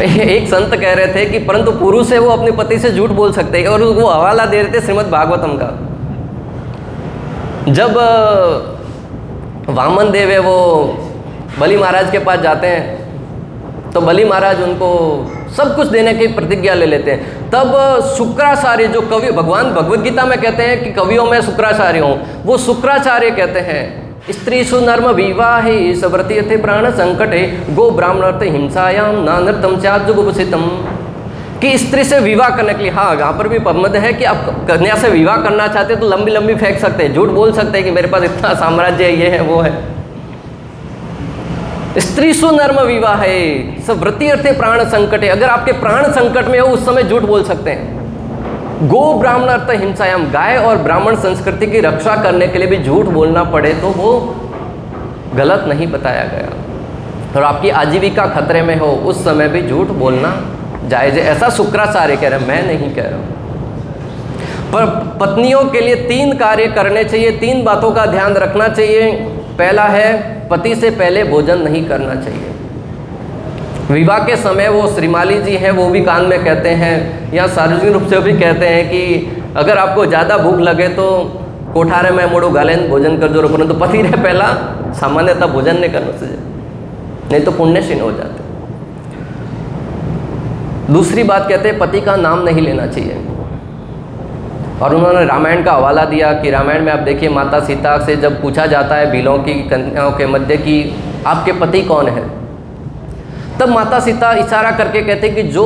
एक संत कह रहे थे कि परंतु पुरुष है वो अपने पति से झूठ बोल सकते हैं, और वो हवाला दे रहे थे श्रीमद् भागवतम का। जब वामन देव है वो बलि महाराज के पास जाते हैं तो बलि महाराज उनको सब कुछ देने की प्रतिज्ञा ले लेते हैं। तब शुक्राचार्य, जो कवि भगवान भगवद गीता में कहते हैं कि कवियों में शुक्राचार्य हों, वो शुक्राचार्य कहते हैं स्त्रीषु नर्म विवाहे सव्रती थे प्राण संकटे गो ब्राह्मणर्थ हिंसायाम नानृतम चाजुगुप्सितम, कि स्त्री से विवाह करने के लिए, हाँ यहाँ पर भी पद है कि आप कन्या से विवाह करना चाहते हैं तो लंबी लंबी फेंक सकते हैं, झूठ बोल सकते हैं कि मेरे पास इतना साम्राज्य है, ये है वो है। स्त्रीषु नर्म विवाहे सव्रती अर्थे प्राण संकटे, अगर आपके प्राण संकट में हो उस समय झूठ बोल सकते हैं। गो ब्राह्मण अर्थ हिंसायाम, गाय और ब्राह्मण संस्कृति की रक्षा करने के लिए भी झूठ बोलना पड़े तो वो गलत नहीं बताया गया। और आपकी आजीविका खतरे में हो उस समय भी झूठ बोलना जायज़ है, ऐसा शुक्राचार्य कह रहे हैं, मैं नहीं कह रहा हूँ। पर पत्नियों के लिए 3 कार्य करने चाहिए, 3 बातों का ध्यान रखना चाहिए। पहला है पति से पहले भोजन नहीं करना चाहिए। विवाह के समय वो श्रीमाली जी हैं, वो भी कान में कहते हैं, या सार्वजनिक रूप से भी कहते हैं कि अगर आपको ज़्यादा भूख लगे तो कोठारे में मोड़ो गालेन भोजन कर जो, परंतु पति रहे पहला सामान्यतः भोजन नहीं करना चाहिए, नहीं तो पुण्य क्षीण हो जाते। दूसरी बात कहते हैं पति का नाम नहीं लेना चाहिए। और उन्होंने रामायण का हवाला दिया कि रामायण में आप देखिए माता सीता से जब पूछा जाता है भीलों की कन्याओं के मध्य कि आपके पति कौन है, तब माता सीता इशारा करके कहते कि जो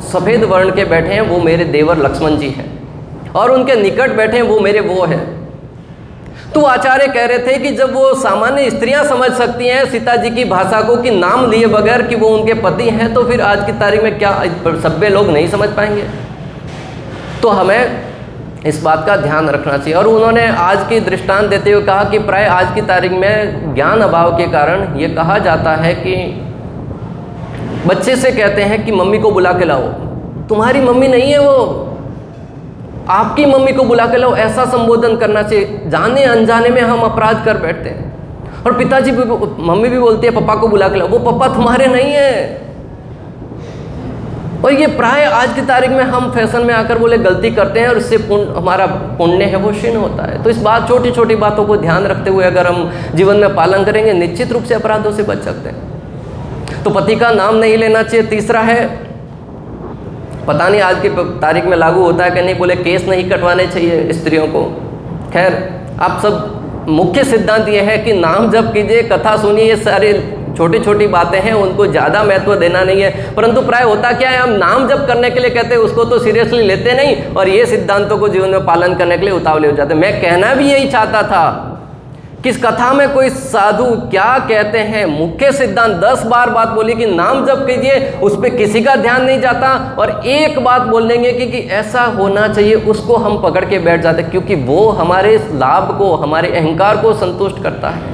सफ़ेद वर्ण के बैठे हैं वो मेरे देवर लक्ष्मण जी हैं, और उनके निकट बैठे हैं वो मेरे वो हैं। तो आचार्य कह रहे थे कि जब वो सामान्य स्त्रियां समझ सकती हैं सीता जी की भाषा को कि नाम लिए बगैर कि वो उनके पति हैं, तो फिर आज की तारीख में क्या सभ्य लोग नहीं समझ पाएंगे। तो हमें इस बात का ध्यान रखना चाहिए। और उन्होंने आज की दृष्टांत देते हुए कहा कि प्राय आज की तारीख में ज्ञान अभाव के कारण ये कहा जाता है कि बच्चे से कहते हैं कि मम्मी को बुला के लाओ, तुम्हारी मम्मी नहीं है वो, आपकी मम्मी को बुला के लाओ, ऐसा संबोधन करना चाहिए। जाने अनजाने में हम अपराध कर बैठते हैं। और पिताजी भी, मम्मी भी बोलती है पापा को बुला के लाओ, वो पापा तुम्हारे नहीं है। और ये प्राय आज की तारीख में हम फैशन में आकर बोले गलती करते हैं और इससे हमारा पुण्य है वो क्षीण होता है। तो इस बात छोटी छोटी बातों को ध्यान रखते हुए अगर हम जीवन में पालन करेंगे निश्चित रूप से अपराधों से बच सकते हैं। तो पति का नाम नहीं लेना चाहिए। तीसरा है, पता नहीं आज की तारीख में लागू होता है कि नहीं, बोले केस नहीं कटवाने चाहिए स्त्रियों को। खैर आप सब मुख्य सिद्धांत ये है कि नाम जप कीजिए, कथा सुनिए, ये सारे छोटी छोटी बातें हैं, उनको ज़्यादा महत्व देना नहीं है। परंतु प्राय होता क्या है, हम नाम जप करने के लिए कहते हैं, उसको तो सीरियसली लेते नहीं और ये सिद्धांतों को जीवन में पालन करने के लिए उतावले हो जाते हैं। मैं कहना भी यही चाहता था किस कथा में कोई साधु क्या कहते हैं, मुख्य सिद्धांत 10 बार बात बोली कि नाम जप कीजिए, उस पर किसी का ध्यान नहीं जाता, और एक बात बोल देंगे कि ऐसा होना चाहिए, उसको हम पकड़ के बैठ जाते, क्योंकि वो हमारे लाभ को, हमारे अहंकार को संतुष्ट करता है।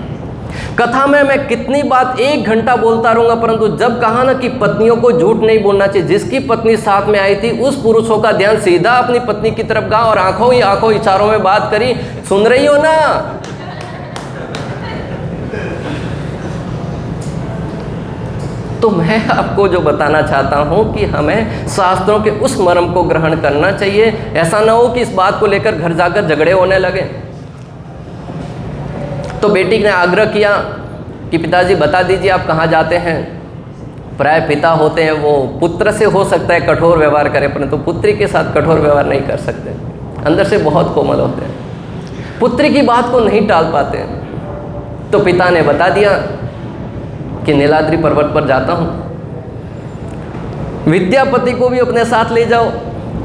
कथा में मैं कितनी बात 1 घंटा बोलता रहूंगा, परंतु जब कहा ना कि पत्नियों को झूठ नहीं बोलना चाहिए, जिसकी पत्नी साथ में आई थी उस पुरुषों का ध्यान सीधा अपनी पत्नी की तरफ गया और आंखों ही आंखों इशारों में बात करी, सुन रही हो ना। तो मैं आपको जो बताना चाहता हूं कि हमें शास्त्रों के उस मर्म को ग्रहण करना चाहिए। ऐसा ना हो कि इस बात को लेकर घर जाकर झगड़े होने लगे। तो बेटी ने आग्रह किया कि पिताजी बता दीजिए आप कहाँ जाते हैं। प्राय पिता होते हैं वो पुत्र से हो सकता है कठोर व्यवहार करें, परंतु पुत्री के साथ कठोर व्यवहार नहीं कर सकते, अंदर से बहुत कोमल होते हैं, पुत्री की बात को नहीं टाल पाते। तो पिता ने बता दिया कि नीलाद्रि पर्वत पर जाता हूँ, विद्यापति को भी अपने साथ ले जाओ,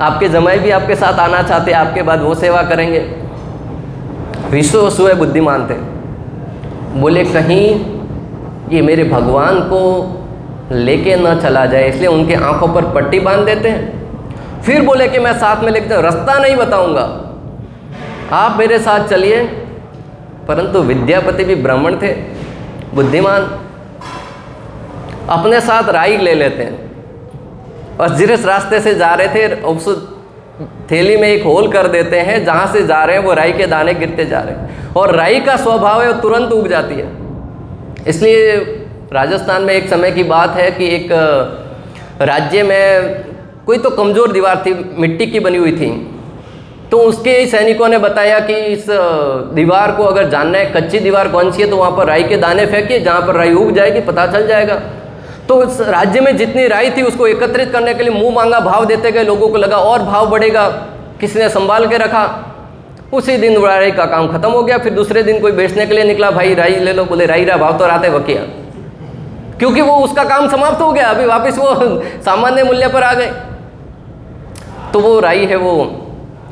आपके जमाई भी आपके साथ आना चाहते, आपके बाद वो सेवा करेंगे। विश्ववसु बुद्धिमान थे, बोले कहीं ये मेरे भगवान को लेके न चला जाए, इसलिए उनके आंखों पर पट्टी बांध देते हैं। फिर बोले कि मैं साथ में लेके जाऊँ, रास्ता नहीं बताऊंगा, आप मेरे साथ चलिए। परंतु विद्यापति भी ब्राह्मण थे, बुद्धिमान, अपने साथ राई ले लेते हैं और जिस रास्ते से जा रहे थे उस थैली में एक होल कर देते हैं, जहाँ से जा रहे हैं वो राई के दाने गिरते जा रहे हैं, और राई का स्वभाव है वो तुरंत उग जाती है। इसलिए राजस्थान में एक समय की बात है कि एक राज्य में कोई तो कमज़ोर दीवार थी, मिट्टी की बनी हुई थी, तो उसके सैनिकों ने बताया कि इस दीवार को अगर जानना है कच्ची दीवार कौन सी है तो वहाँ पर राई के दाने फेंकिए, जहाँ पर राई उग जाएगी पता चल जाएगा। तो उस राज्य में जितनी राई थी उसको एकत्रित करने के लिए मुंह मांगा भाव देते गए, लोगों को लगा और भाव बढ़ेगा, किसी ने संभाल के रखा। उसी दिन राई का काम खत्म हो गया। फिर दूसरे दिन कोई बेचने के लिए निकला, भाई राई ले लो, बोले राई रहा भाव तो राते वकिया, क्योंकि वो उसका काम समाप्त हो गया, अभी वापस वो सामान्य मूल्य पर आ गए। तो वो राई है वो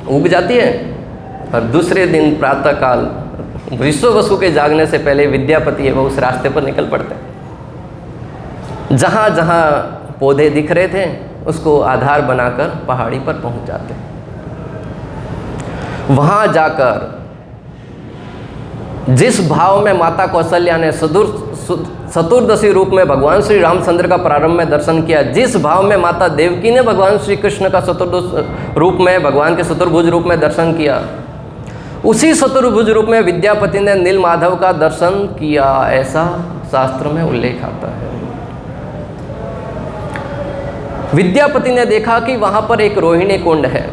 उग जाती है, और दूसरे दिन प्रातःकाल विश्ववसु के जागने से पहले विद्यापति है वो उस रास्ते पर निकल पड़ते हैं। जहाँ जहाँ पौधे दिख रहे थे उसको आधार बनाकर पहाड़ी पर पहुँच जाते हैं। वहाँ जाकर जिस भाव में माता कौशल्या ने चतुर्दशी रूप में भगवान श्री रामचंद्र का प्रारंभ में दर्शन किया, जिस भाव में माता देवकी ने भगवान श्री कृष्ण का चतुर्दश रूप में, भगवान के चतुर्भुज रूप में दर्शन किया, उसी चतुर्भुज रूप में विद्यापति ने नीलमाधव का दर्शन किया, ऐसा शास्त्र में उल्लेख आता है। विद्यापति ने देखा कि वहाँ पर एक रोहिणी कुंड है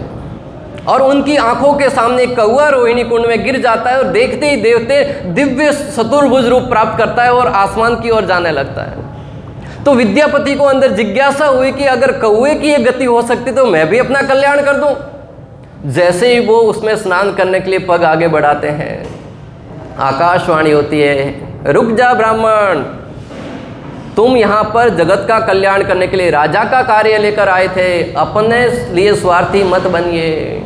और उनकी आंखों के सामने कौआ रोहिणी कुंड में गिर जाता है और देखते ही देखते दिव्य चतुर्भुज रूप प्राप्त करता है और आसमान की ओर जाने लगता है। तो विद्यापति को अंदर जिज्ञासा हुई कि अगर कौए की ये गति हो सकती तो मैं भी अपना कल्याण कर दूं। जैसे ही वो उसमें स्नान करने के लिए पग आगे बढ़ाते हैं, आकाशवाणी होती है, रुक जा ब्राह्मण, तुम यहाँ पर जगत का कल्याण करने के लिए राजा का कार्य लेकर आए थे, अपने लिए स्वार्थी मत बनिए,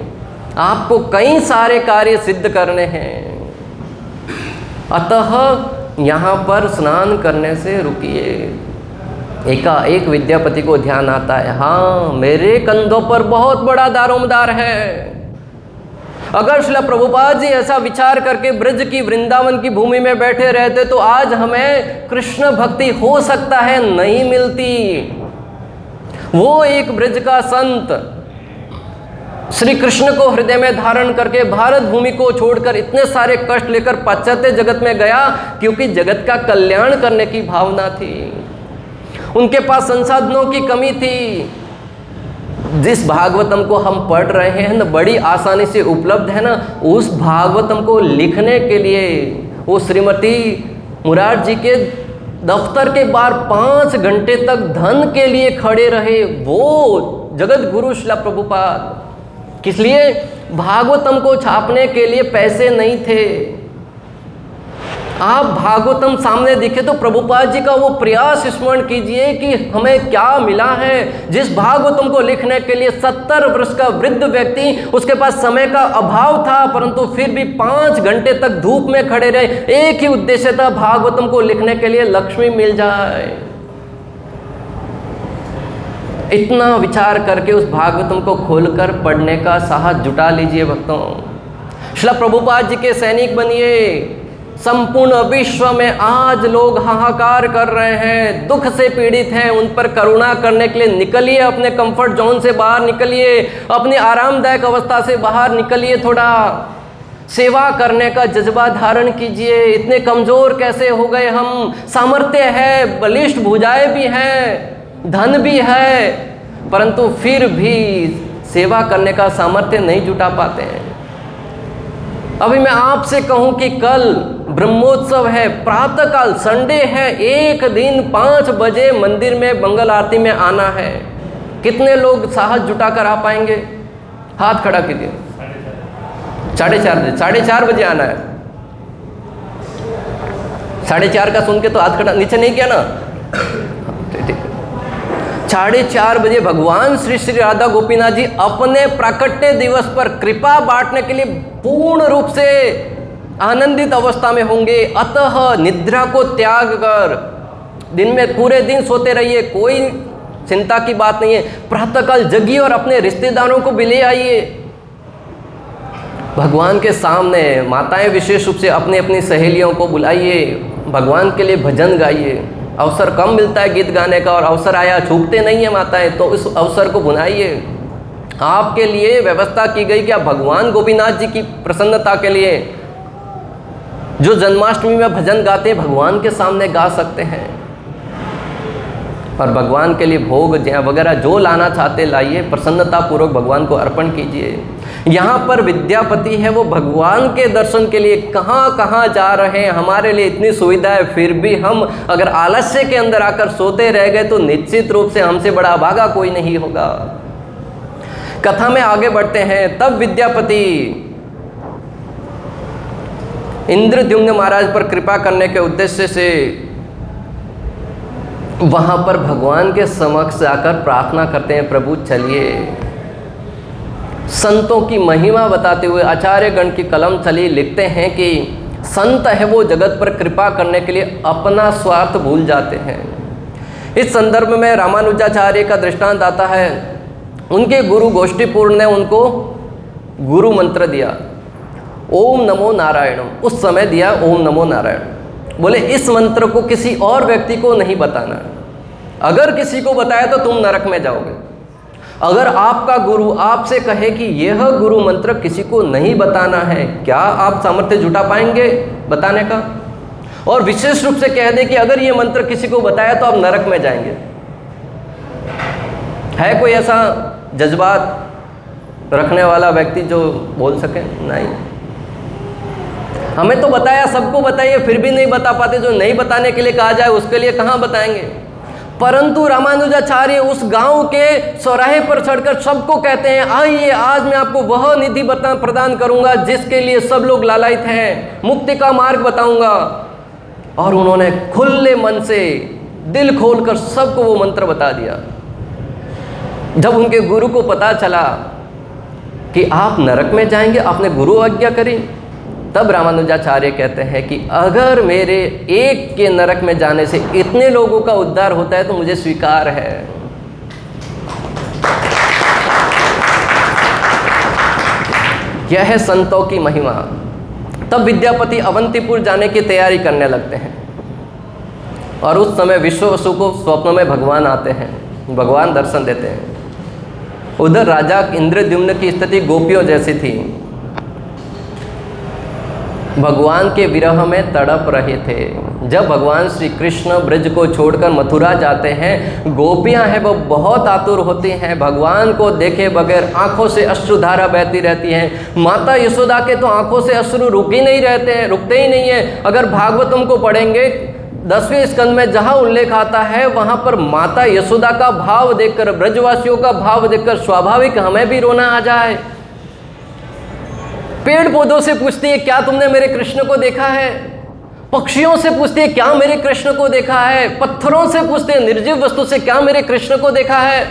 आपको कई सारे कार्य सिद्ध करने हैं, अतः यहाँ पर स्नान करने से रुकिए। एकाएक विद्यापति को ध्यान आता है, हाँ मेरे कंधों पर बहुत बड़ा दारोमदार है। अगर श्रील प्रभुपाद जी ऐसा विचार करके ब्रज की, वृंदावन की भूमि में बैठे रहते तो आज हमें कृष्ण भक्ति हो सकता है नहीं मिलती। वो एक ब्रज का संत श्री कृष्ण को हृदय में धारण करके भारत भूमि को छोड़कर इतने सारे कष्ट लेकर पाश्चात्य जगत में गया, क्योंकि जगत का कल्याण करने की भावना थी। उनके पास संसाधनों की कमी थी। जिस भागवतम को हम पढ़ रहे हैं ना, बड़ी आसानी से उपलब्ध है ना, उस भागवतम को लिखने के लिए वो श्रीमती मुरारजी के दफ्तर के बाहर 5 घंटे तक धन के लिए खड़े रहे, वो जगत गुरु श्रील प्रभुपाद। किस लिए? भागवतम को छापने के लिए पैसे नहीं थे। आप भागवतम सामने दिखे तो प्रभुपाद जी का वो प्रयास स्मरण कीजिए कि हमें क्या मिला है। जिस भागवतम को लिखने के लिए 70 वर्ष का वृद्ध व्यक्ति, उसके पास समय का अभाव था, परंतु फिर भी 5 घंटे तक धूप में खड़े रहे। एक ही उद्देश्य था, भागवतम को लिखने के लिए लक्ष्मी मिल जाए। इतना विचार करके उस भागवतम को खोलकर पढ़ने का साहस जुटा लीजिए भक्तों। श्रील प्रभुपाद जी के सैनिक बनिए। संपूर्ण विश्व में आज लोग हाहाकार कर रहे हैं, दुख से पीड़ित हैं, उन पर करुणा करने के लिए निकलिए, अपने कंफर्ट जोन से बाहर निकलिए, अपनी आरामदायक अवस्था से बाहर निकलिए, थोड़ा सेवा करने का जज्बा धारण कीजिए। इतने कमज़ोर कैसे हो गए हम? सामर्थ्य है, बलिष्ठ भुजाएं भी हैं, धन भी है, परंतु फिर भी सेवा करने का सामर्थ्य नहीं जुटा पाते हैं। अभी मैं आपसे कहूं कि कल ब्रह्मोत्सव है, प्रातःकाल संडे है, एक दिन 5 बजे मंदिर में मंगल आरती में आना है। कितने लोग साहस जुटाकर आ पाएंगे? हाथ खड़ा कीजिए। 4:30 बजे आना है। 4:30 का सुन के तो हाथ खड़ा नीचे नहीं किया ना? 4:30 बजे भगवान श्री श्री राधा गोपीनाथ जी अपने प्राकट्य दिवस पर कृपा बांटने के लिए पूर्ण रूप से आनंदित अवस्था में होंगे। अतः निद्रा को त्याग कर दिन में पूरे दिन सोते रहिए, कोई चिंता की बात नहीं है। प्रातःकाल जगिए और अपने रिश्तेदारों को भी ले आइए भगवान के सामने। माताएं विशेष रूप से अपनी अपनी सहेलियों को बुलाइए, भगवान के लिए भजन गाइए। अवसर कम मिलता है गीत गाने का, और अवसर आया छूटते नहीं है माताएं, तो इस अवसर को भुनाइए। आपके लिए व्यवस्था की गई कि आप भगवान गोपीनाथ जी की प्रसन्नता के लिए जो जन्माष्टमी में भजन गाते हैं, भगवान के सामने गा सकते हैं। और भगवान के लिए भोग वगैरह जो लाना चाहते लाइए, प्रसन्नता पूर्वक भगवान को अर्पण कीजिए। यहाँ पर विद्यापति है, वो भगवान के दर्शन के लिए कहाँ कहाँ जा रहे हैं। हमारे लिए इतनी सुविधा है, फिर भी हम अगर आलस्य के अंदर आकर सोते रह गए तो निश्चित रूप से हमसे बड़ा अभागा कोई नहीं होगा। कथा में आगे बढ़ते हैं। तब विद्यापति इंद्रद्युम्न महाराज पर कृपा करने के उद्देश्य से वहाँ पर भगवान के समक्ष जाकर प्रार्थना करते हैं, प्रभु चलिए। संतों की महिमा बताते हुए आचार्य गण की कलम चली, लिखते हैं कि संत है वो जगत पर कृपा करने के लिए अपना स्वार्थ भूल जाते हैं। इस संदर्भ में रामानुजाचार्य का दृष्टांत आता है। उनके गुरु गोष्ठीपूर्ण ने उनको गुरु मंत्र दिया, ओम नमो नारायणम। उस समय दिया ओम नमो नारायण। बोले इस मंत्र को किसी और व्यक्ति को नहीं बताना, अगर किसी को बताया तो तुम नरक में जाओगे। अगर आपका गुरु आपसे कहे कि यह गुरु मंत्र किसी को नहीं बताना है, क्या आप सामर्थ्य जुटा पाएंगे बताने का? और विशेष रूप से कह दे कि अगर ये मंत्र किसी को बताया तो आप नरक में जाएंगे। है कोई ऐसा जज्बात रखने वाला व्यक्ति जो बोल सके? नहीं। हमें तो बताया, सबको बताइए, फिर भी नहीं बता पाते। जो नहीं बताने के लिए कहा जाए उसके लिए कहाँ बताएंगे? परंतु रामानुजाचार्य उस गांव के चौराहे पर चढ़कर सबको कहते हैं, आइए आज मैं आपको वह निधि प्रदान करूंगा जिसके लिए सब लोग लालायित हैं, मुक्ति का मार्ग बताऊंगा। और उन्होंने खुले मन से दिल खोलकर सबको वो मंत्र बता दिया। जब उनके गुरु को पता चला कि आप नरक में जाएंगे, आपने गुरु आज्ञा करी, तब रामानुजाचार्य कहते हैं कि अगर मेरे एक के नरक में जाने से इतने लोगों का उद्धार होता है तो मुझे स्वीकार है। यह है संतों की महिमा। तब विद्यापति अवंतीपुर जाने की तैयारी करने लगते हैं, और उस समय विश्ववसु को स्वप्न में भगवान आते हैं, भगवान दर्शन देते हैं। उधर राजा इंद्रद्युम्न की स्थिति गोपियों जैसी थी, भगवान के विरह में तड़प रहे थे। जब भगवान श्री कृष्ण ब्रज को छोड़कर मथुरा जाते हैं, गोपियां हैं वो बहुत आतुर होती हैं, भगवान को देखे बगैर आंखों से अश्रुधारा बहती रहती हैं। माता यशोदा के तो आंखों से अश्रु रुक ही नहीं रहते हैं, रुकते ही नहीं है। अगर भागवतम को पढ़ेंगे 10वें स्कंद में जहाँ उल्लेख आता है, वहाँ पर माता यशोदा का भाव देखकर, ब्रजवासियों का भाव देखकर स्वाभाविक हमें भी रोना आ जाए। पेड़ पौधों से पूछती है, क्या तुमने मेरे कृष्ण को देखा है? पक्षियों से पूछती है क्या मेरे कृष्ण को देखा है, पत्थरों से पूछती है निर्जीव वस्तु से क्या मेरे कृष्ण को देखा है,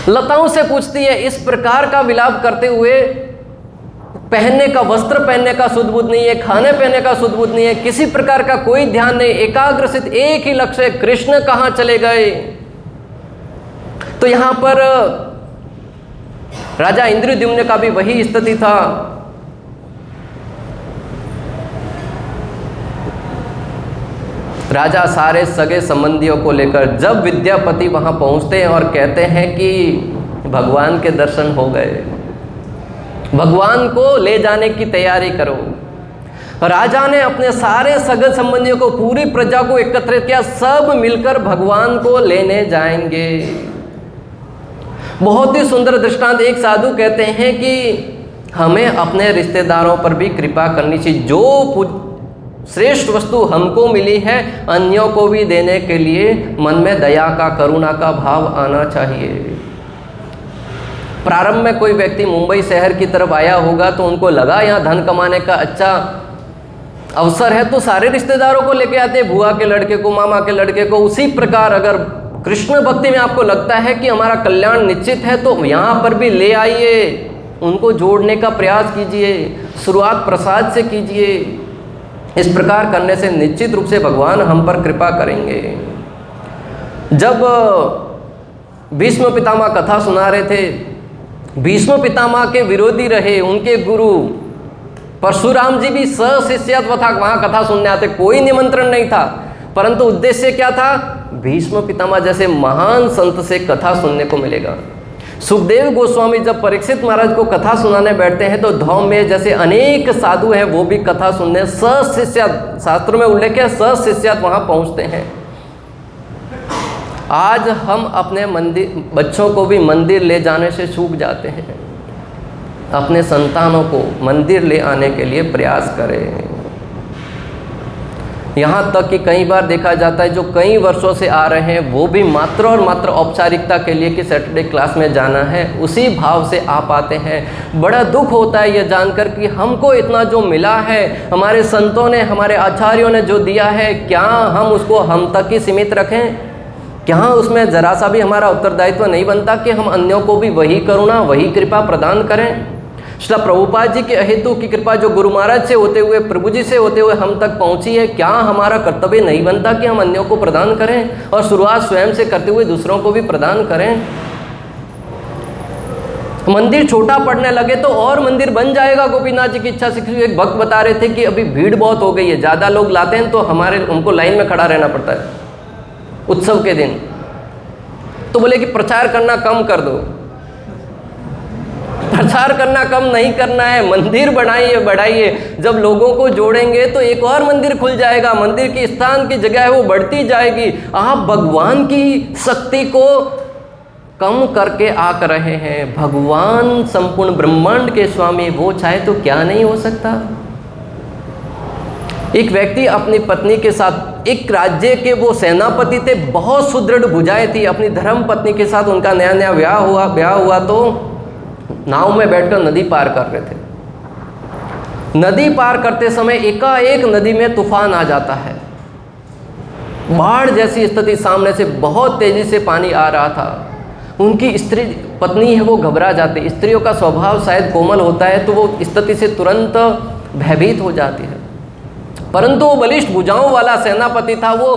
लताओं से पूछती है। इस प्रकार का विलाप करते हुए पहनने का, वस्त्र पहनने का सुध बुध नहीं है, खाने पीने का सुध बुध नहीं है, किसी प्रकार का कोई ध्यान नहीं, एकाग्रसित एक ही लक्ष्य है, कृष्ण कहाँ चले गए। तो यहां पर राजा इंद्रद्युम्न का भी वही स्थिति था। राजा सारे सगे संबंधियों को लेकर जब विद्यापति वहां पहुंचते हैं और कहते हैं कि भगवान के दर्शन हो गए, भगवान को ले जाने की तैयारी करो, राजा ने अपने सारे सगे संबंधियों को, पूरी प्रजा को एकत्रित किया, सब मिलकर भगवान को लेने जाएंगे। बहुत ही सुंदर दृष्टांत। एक साधु कहते हैं कि हमें अपने रिश्तेदारों पर भी कृपा करनी चाहिए, जो श्रेष्ठ वस्तु हमको मिली है अन्यों को भी देने के लिए मन में दया का, करुणा का भाव आना चाहिए। प्रारंभ में कोई व्यक्ति मुंबई शहर की तरफ आया होगा तो उनको लगा यहाँ धन कमाने का अच्छा अवसर है, तो सारे रिश्तेदारों को लेके आते हैं, बुआ के लड़के को, मामा के लड़के को। उसी प्रकार अगर कृष्ण भक्ति में आपको लगता है कि हमारा कल्याण निश्चित है तो यहाँ पर भी ले आइए, उनको जोड़ने का प्रयास कीजिए, शुरुआत प्रसाद से कीजिए। इस प्रकार करने से निश्चित रूप से भगवान हम पर कृपा करेंगे। जब भीष्म पितामह कथा सुना रहे थे, भीष्म पितामह के विरोधी रहे उनके गुरु परशुराम जी भी सशिष्यत्व था, वहाँ कथा सुनने आते, कोई निमंत्रण नहीं था, परंतु उद्देश्य क्या था, भीष्म पितामह जैसे महान संत से कथा सुनने को मिलेगा। सुखदेव गोस्वामी जब परीक्षित महाराज को कथा सुनाने बैठते हैं तो धौम्य जैसे अनेक साधु हैं वो भी कथा सुनने सशिष्यत, शास्त्र में उल्लेख है सशिष्यत, वहाँ पहुँचते हैं। आज हम अपने मंदिर, बच्चों को भी मंदिर ले जाने से चूक जाते हैं। अपने संतानों को मंदिर ले आने के लिए प्रयास करें। यहाँ तक कि कई बार देखा जाता है जो कई वर्षों से आ रहे हैं वो भी मात्र और मात्र औपचारिकता के लिए कि सैटरडे क्लास में जाना है, उसी भाव से आ पाते हैं। बड़ा दुख होता है यह जानकर कि हमको इतना जो मिला है, हमारे संतों ने, हमारे आचार्यों ने जो दिया है, क्या हम उसको हम तक ही सीमित रखें? क्या उसमें जरा सा भी हमारा उत्तरदायित्व नहीं बनता कि हम अन्यों को भी वही करुणा, वही कृपा प्रदान करें? श्रील प्रभुपाद जी के अहेतु की कृपा जो गुरु महाराज से होते हुए, प्रभु जी से होते हुए हम तक पहुंची है, क्या हमारा कर्तव्य नहीं बनता कि हम अन्यों को प्रदान करें और शुरुआत स्वयं से करते हुए दूसरों को भी प्रदान करें? मंदिर छोटा पड़ने लगे तो और मंदिर बन जाएगा। गोपीनाथ जी की इच्छा से एक भक्त बता रहे थे कि अभी भीड़ बहुत हो गई है, ज़्यादा लोग लाते हैं तो हमको लाइन में खड़ा रहना पड़ता है उत्सव के दिन। तो बोले कि प्रचार करना कम कर दो। प्रचार करना कम नहीं करना है, मंदिर बनाइए, बढ़ाइए। जब लोगों को जोड़ेंगे तो एक और मंदिर खुल जाएगा, मंदिर की स्थान की जगह है वो बढ़ती जाएगी। आप भगवान की शक्ति को कम करके आक रहे हैं। भगवान संपूर्ण ब्रह्मांड के स्वामी, वो चाहे तो क्या नहीं हो सकता। एक व्यक्ति अपनी पत्नी के साथ, एक राज्य के वो सेनापति थे, बहुत सुदृढ़ भुजाएं थी, अपनी धर्म पत्नी के साथ उनका नया नया ब्याह हुआ तो नाव में बैठकर नदी पार कर रहे थे। नदी पार करते समय एकाएक नदी में तूफान आ जाता है, बाढ़ जैसी स्थिति, सामने से बहुत तेजी से पानी आ रहा था। उनकी स्त्री पत्नी है वो घबरा जाती, स्त्रियों का स्वभाव शायद कोमल होता है तो वो स्थिति से तुरंत भयभीत हो जाती है। परंतु वो बलिष्ठ भुजाओं वाला सेनापति था, वो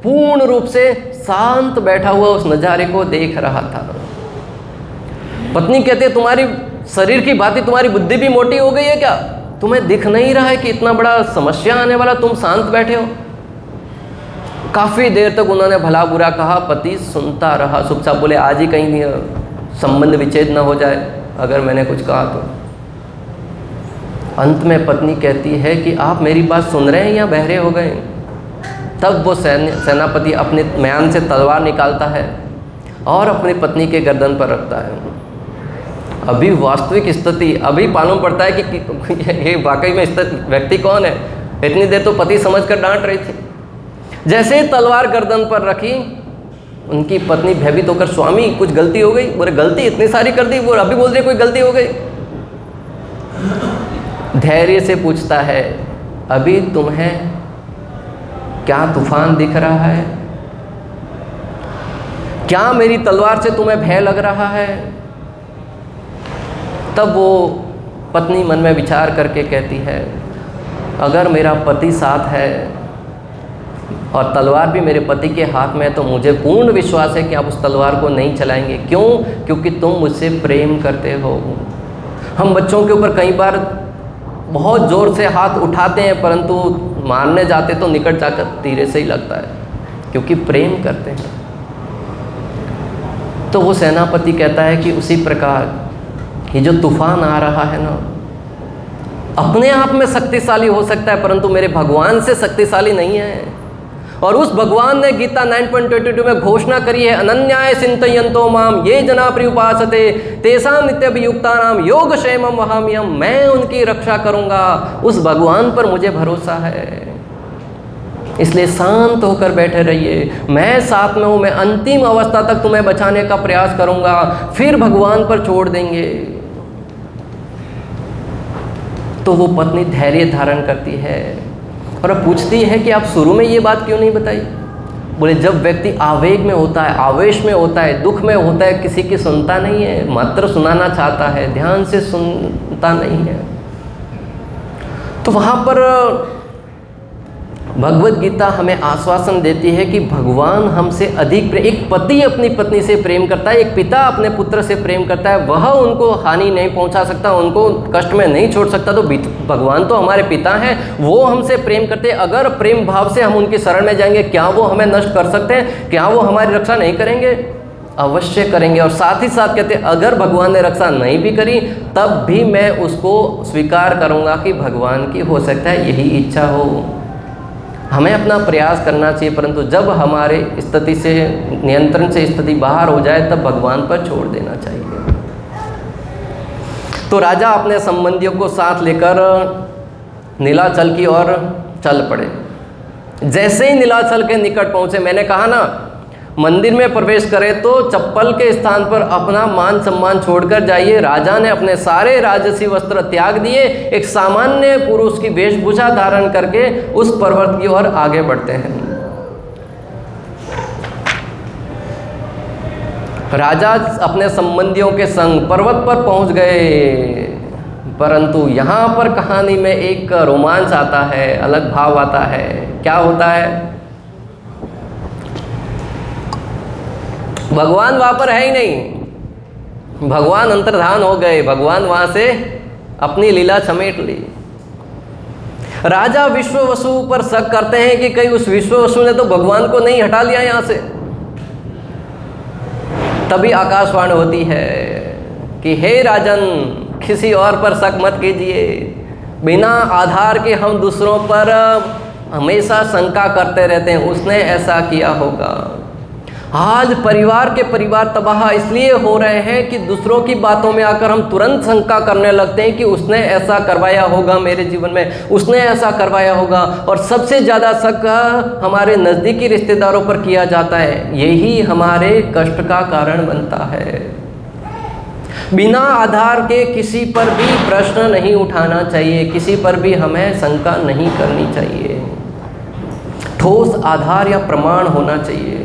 पूर्ण रूप से शांत बैठा हुआ उस नज़ारे को देख रहा था। पत्नी कहते तुम्हारी शरीर की बात, तुम्हारी बुद्धि भी मोटी हो गई है क्या? तुम्हें दिख नहीं रहा है कि इतना बड़ा समस्या आने वाला, तुम शांत बैठे हो? काफ़ी देर तक उन्होंने भला बुरा कहा, पति सुनता रहा, चुपचाप बोले आज ही कहीं संबंध विच्छेद न हो जाए अगर मैंने कुछ कहा तो। अंत में पत्नी कहती है कि आप मेरी बात सुन रहे हैं या बहरे हो गए? तब वो सेनापति अपने म्यान से तलवार निकालता है और अपनी पत्नी के गर्दन पर रखता है। अभी वास्तविक स्थिति अभी मालूम पड़ता है कि ये वाकई में व्यक्ति कौन है। इतनी देर तो पति समझकर डांट रही थी। जैसे ही तलवार गर्दन पर रखी, उनकी पत्नी भयभीत होकर, स्वामी कुछ गलती हो गई? बोले गलती इतनी सारी कर दी, वो अभी बोल रहे कोई गलती हो गई? धैर्य से पूछता है, अभी तुम्हें क्या तूफान दिख रहा है? क्या मेरी तलवार से तुम्हें भय लग रहा है? तब वो पत्नी मन में विचार करके कहती है, अगर मेरा पति साथ है और तलवार भी मेरे पति के हाथ में है तो मुझे पूर्ण विश्वास है कि आप उस तलवार को नहीं चलाएंगे। क्यों? क्योंकि तुम मुझसे प्रेम करते हो। हम बच्चों के ऊपर कई बार बहुत ज़ोर से हाथ उठाते हैं, परंतु मारने जाते तो निकट जाकर तीरे से ही लगता है, क्योंकि प्रेम करते हैं। तो वो सेनापति कहता है कि उसी प्रकार ये जो तूफान आ रहा है ना, अपने आप में शक्तिशाली हो सकता है, परंतु मेरे भगवान से शक्तिशाली नहीं है। और उस भगवान ने गीता 9.22 में घोषणा करी है, अनन्याय चिंतयन्तो माम ये जना प्रियुपासते तेषां नित्यभियुक्तानां योगक्षेमं वहाम्यहम्। मैं उनकी रक्षा करूंगा। उस भगवान पर मुझे भरोसा है, इसलिए शांत होकर बैठे रहिए। मैं साथ में हूँ, मैं अंतिम अवस्था तक तुम्हें बचाने का प्रयास करूंगा, फिर भगवान पर छोड़ देंगे। तो वो पत्नी धैर्य धारण करती है और पूछती है कि आप शुरू में ये बात क्यों नहीं बताई? बोले, जब व्यक्ति आवेग में होता है, आवेश में होता है, दुख में होता है, किसी की सुनता नहीं है, मात्र सुनाना चाहता है, ध्यान से सुनता नहीं है। तो वहाँ पर भगवत गीता हमें आश्वासन देती है कि भगवान हमसे अधिक एक पति अपनी पत्नी से प्रेम करता है, एक पिता अपने पुत्र से प्रेम करता है। वह उनको हानि नहीं पहुंचा सकता, उनको कष्ट में नहीं छोड़ सकता। तो भगवान तो हमारे पिता हैं, वो हमसे प्रेम करते हैं। अगर प्रेम भाव से हम उनकी शरण में जाएंगे, क्या वो हमें नष्ट कर सकते हैं? क्या वो हमारी रक्षा नहीं करेंगे? अवश्य करेंगे। और साथ ही साथ कहते हैं, अगर भगवान ने रक्षा नहीं भी करी तब भी मैं उसको स्वीकार करूँगा कि भगवान की हो सकता है यही इच्छा हो। हमें अपना प्रयास करना चाहिए, परंतु जब हमारे स्थिति से, नियंत्रण से स्थिति बाहर हो जाए तब भगवान पर छोड़ देना चाहिए। तो राजा अपने संबंधियों को साथ लेकर नीलाचल की ओर चल पड़े। जैसे ही नीलाचल के निकट पहुंचे, मैंने कहा ना, मंदिर में प्रवेश करें तो चप्पल के स्थान पर अपना मान सम्मान छोड़कर जाइए। राजा ने अपने सारे राजसी वस्त्र त्याग दिए, एक सामान्य पुरुष की वेशभूषा धारण करके उस पर्वत की ओर आगे बढ़ते हैं। राजा अपने संबंधियों के संग पर्वत पर पहुंच गए, परंतु यहाँ पर कहानी में एक रोमांच आता है, अलग भाव आता है। क्या होता है? भगवान वहाँ पर है ही नहीं, भगवान अंतर्धान हो गए, भगवान वहाँ से अपनी लीला समेट ली। राजा विश्ववसु पर शक करते हैं कि कहीं उस विश्ववसु ने तो भगवान को नहीं हटा लिया यहाँ से। तभी आकाशवाणी होती है कि हे राजन, किसी और पर शक मत कीजिए। बिना आधार के हम दूसरों पर हमेशा शंका करते रहते हैं, उसने ऐसा किया होगा। आज परिवार के परिवार तबाह इसलिए हो रहे हैं कि दूसरों की बातों में आकर हम तुरंत शंका करने लगते हैं कि उसने ऐसा करवाया होगा मेरे जीवन में, उसने ऐसा करवाया होगा। और सबसे ज़्यादा शक हमारे नज़दीकी रिश्तेदारों पर किया जाता है, यही हमारे कष्ट का कारण बनता है। बिना आधार के किसी पर भी प्रश्न नहीं उठाना चाहिए, किसी पर भी हमें शंका नहीं करनी चाहिए। ठोस आधार या प्रमाण होना चाहिए।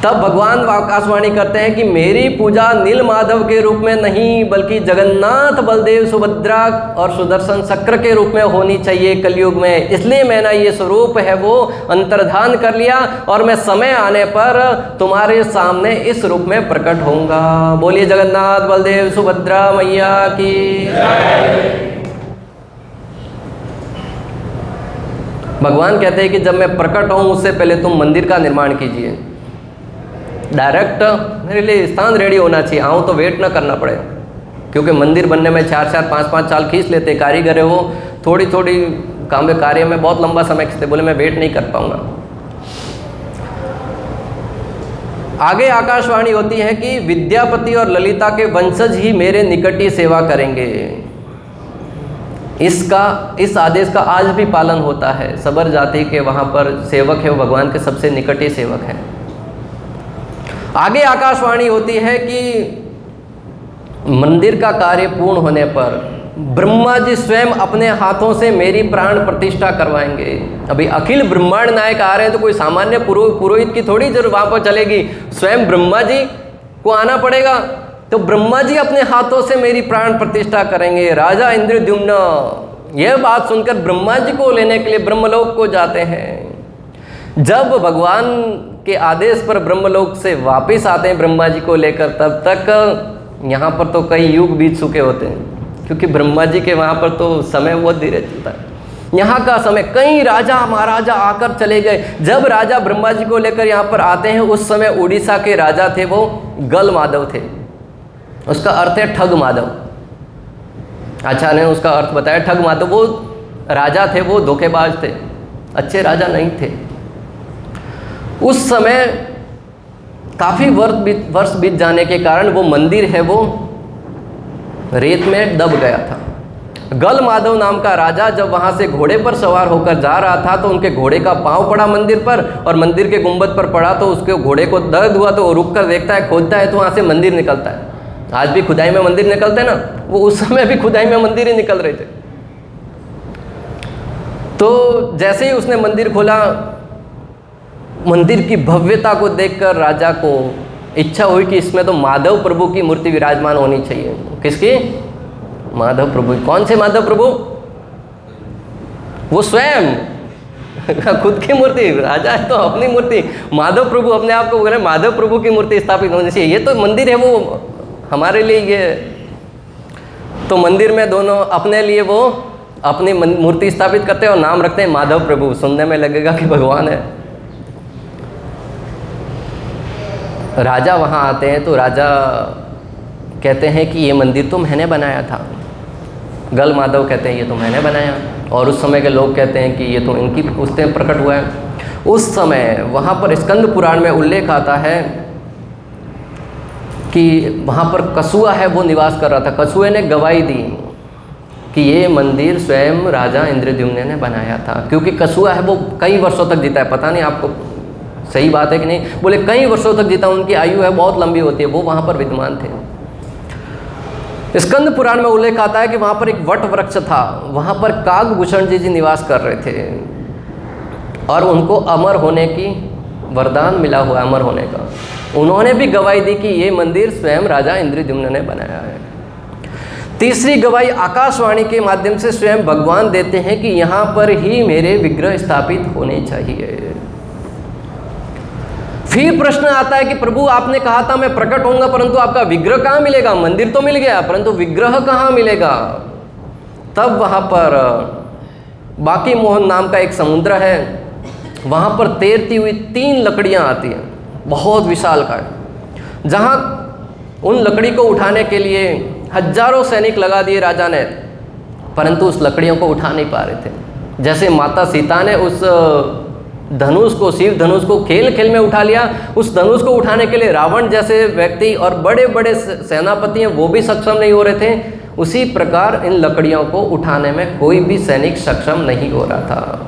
तब भगवान आकाशवाणी करते हैं कि मेरी पूजा नील माधव के रूप में नहीं, बल्कि जगन्नाथ, बलदेव, सुभद्रा और सुदर्शन चक्र के रूप में होनी चाहिए कलयुग में। इसलिए मैंने ये स्वरूप है वो अंतर्धान कर लिया और मैं समय आने पर तुम्हारे सामने इस रूप में प्रकट होऊंगा। बोलिए जगन्नाथ, बलदेव, सुभद्रा मैया की। भगवान कहते हैं कि जब मैं प्रकट हूँ उससे पहले तुम मंदिर का निर्माण कीजिए। डायरेक्ट मेरे लिए स्थान रेडी होना चाहिए, आऊँ तो वेट ना करना पड़े, क्योंकि मंदिर बनने में 4-4, 5-5 साल खींच लेते। कारीगर है वो, थोड़ी थोड़ी कार्य में बहुत लंबा समय खींचते। बोले मैं वेट नहीं कर पाऊँगा। आगे आकाशवाणी होती है कि विद्यापति और ललिता के वंशज ही मेरे निकट ही सेवा करेंगे। इस आदेश का आज भी पालन होता है। सबर जाति के वहाँ पर सेवक है, वो भगवान के सबसे निकट ही सेवक हैं। आगे आकाशवाणी होती है कि मंदिर का कार्य पूर्ण होने पर ब्रह्मा जी स्वयं अपने हाथों से मेरी प्राण प्रतिष्ठा करवाएंगे। अभी अखिल ब्रह्मांड नायक आ रहे हैं तो कोई सामान्य पुरोहित की थोड़ी जरूर वहाँ पर चलेगी, स्वयं ब्रह्मा जी को आना पड़ेगा। तो ब्रह्मा जी अपने हाथों से मेरी प्राण प्रतिष्ठा करेंगे। राजा इंद्रद्युम्न यह बात सुनकर ब्रह्मा जी को लेने के लिए ब्रह्मलोक को जाते हैं। जब भगवान के आदेश पर ब्रह्मलोक से वापस आते हैं ब्रह्मा जी को लेकर, तब तक यहाँ पर तो कई युग बीत चुके होते हैं, क्योंकि ब्रह्मा जी के वहाँ पर तो समय बहुत धीरे चलता है। यहाँ का समय कई राजा महाराजा आकर चले गए। जब राजा ब्रह्मा जी को लेकर यहाँ पर आते हैं, उस समय उड़ीसा के राजा थे वो गल माधव थे। उसका अर्थ है ठग माधव। आचार्य ने उसका अर्थ बताया, ठग माधव वो राजा थे, वो धोखेबाज थे, अच्छे राजा नहीं थे। उस समय काफ़ी वर्ष बीत जाने के कारण वो मंदिर है वो रेत में दब गया था। गल माधव नाम का राजा जब वहाँ से घोड़े पर सवार होकर जा रहा था तो उनके घोड़े का पाँव पड़ा मंदिर पर, और मंदिर के गुंबद पर पड़ा तो उसके घोड़े को दर्द हुआ तो वो रुक कर देखता है, खोदता है तो वहाँ से मंदिर निकलता है। आज भी खुदाई में मंदिर निकलते हैं ना, वो उस समय भी खुदाई में मंदिर ही निकल रहे थे। तो जैसे ही उसने मंदिर खोला, मंदिर की भव्यता को देखकर राजा को इच्छा हुई कि इसमें तो माधव प्रभु की मूर्ति विराजमान होनी चाहिए। किसकी? माधव प्रभु। कौन से माधव प्रभु? वो स्वयं खुद की मूर्ति। राजा है तो अपनी मूर्ति। माधव प्रभु अपने आप को बोल रहे माधव प्रभु की मूर्ति स्थापित होनी चाहिए। ये तो मंदिर है वो हमारे लिए, ये तो मंदिर में दोनों अपने लिए वो अपनी मूर्ति स्थापित करते हैं और नाम रखते हैं माधव प्रभु। सुनने में लगेगा कि भगवान है। राजा वहाँ आते हैं तो राजा कहते हैं कि ये मंदिर तो मैंने बनाया था। गल माधव कहते हैं ये तो मैंने बनाया, और उस समय के लोग कहते हैं कि ये तो इनकी उससे प्रकट हुआ है। उस समय वहाँ पर स्कंद पुराण में उल्लेख आता है कि वहाँ पर कछुआ है वो निवास कर रहा था। कछुए ने गवाही दी कि ये मंदिर स्वयं राजा इंद्रद्युम्न ने बनाया था, क्योंकि कछुआ है वो कई वर्षों तक जीता है। पता नहीं आपको सही बात है कि नहीं, बोले कई वर्षों तक जीता, उनकी आयु है बहुत लंबी होती है। वो वहाँ पर विद्यमान थे। स्कंद पुराण में उल्लेख आता है कि वहाँ पर एक वट वृक्ष था, वहाँ पर कागभूषण जी निवास कर रहे थे और उनको अमर होने की वरदान मिला हुआ, अमर होने का। उन्होंने भी गवाही दी कि ये मंदिर स्वयं राजा इंद्रद्युम्न ने बनाया है। तीसरी गवाही आकाशवाणी के माध्यम से स्वयं भगवान देते हैं कि यहाँ पर ही मेरे विग्रह स्थापित होने चाहिए। फिर प्रश्न आता है कि प्रभु आपने कहा था मैं प्रकट होऊंगा, परंतु आपका विग्रह कहाँ मिलेगा? मंदिर तो मिल गया परंतु विग्रह कहाँ मिलेगा? तब वहाँ पर बाकी मोहन नाम का एक समुद्र है, वहाँ पर तैरती हुई 3 लकड़ियाँ आती हैं, बहुत विशालकाय, जहाँ उन लकड़ी को उठाने के लिए हजारों सैनिक लगा दिए राजा ने, परंतु उस लकड़ियों को उठा नहीं पा रहे थे। जैसे माता सीता ने उस धनुष को, शिव धनुष को खेल खेल में उठा लिया, उस धनुष को उठाने के लिए रावण जैसे व्यक्ति और बड़े बड़े सेनापति हैं वो भी सक्षम नहीं हो रहे थे, उसी प्रकार इन लकड़ियों को उठाने में कोई भी सैनिक सक्षम नहीं हो रहा था।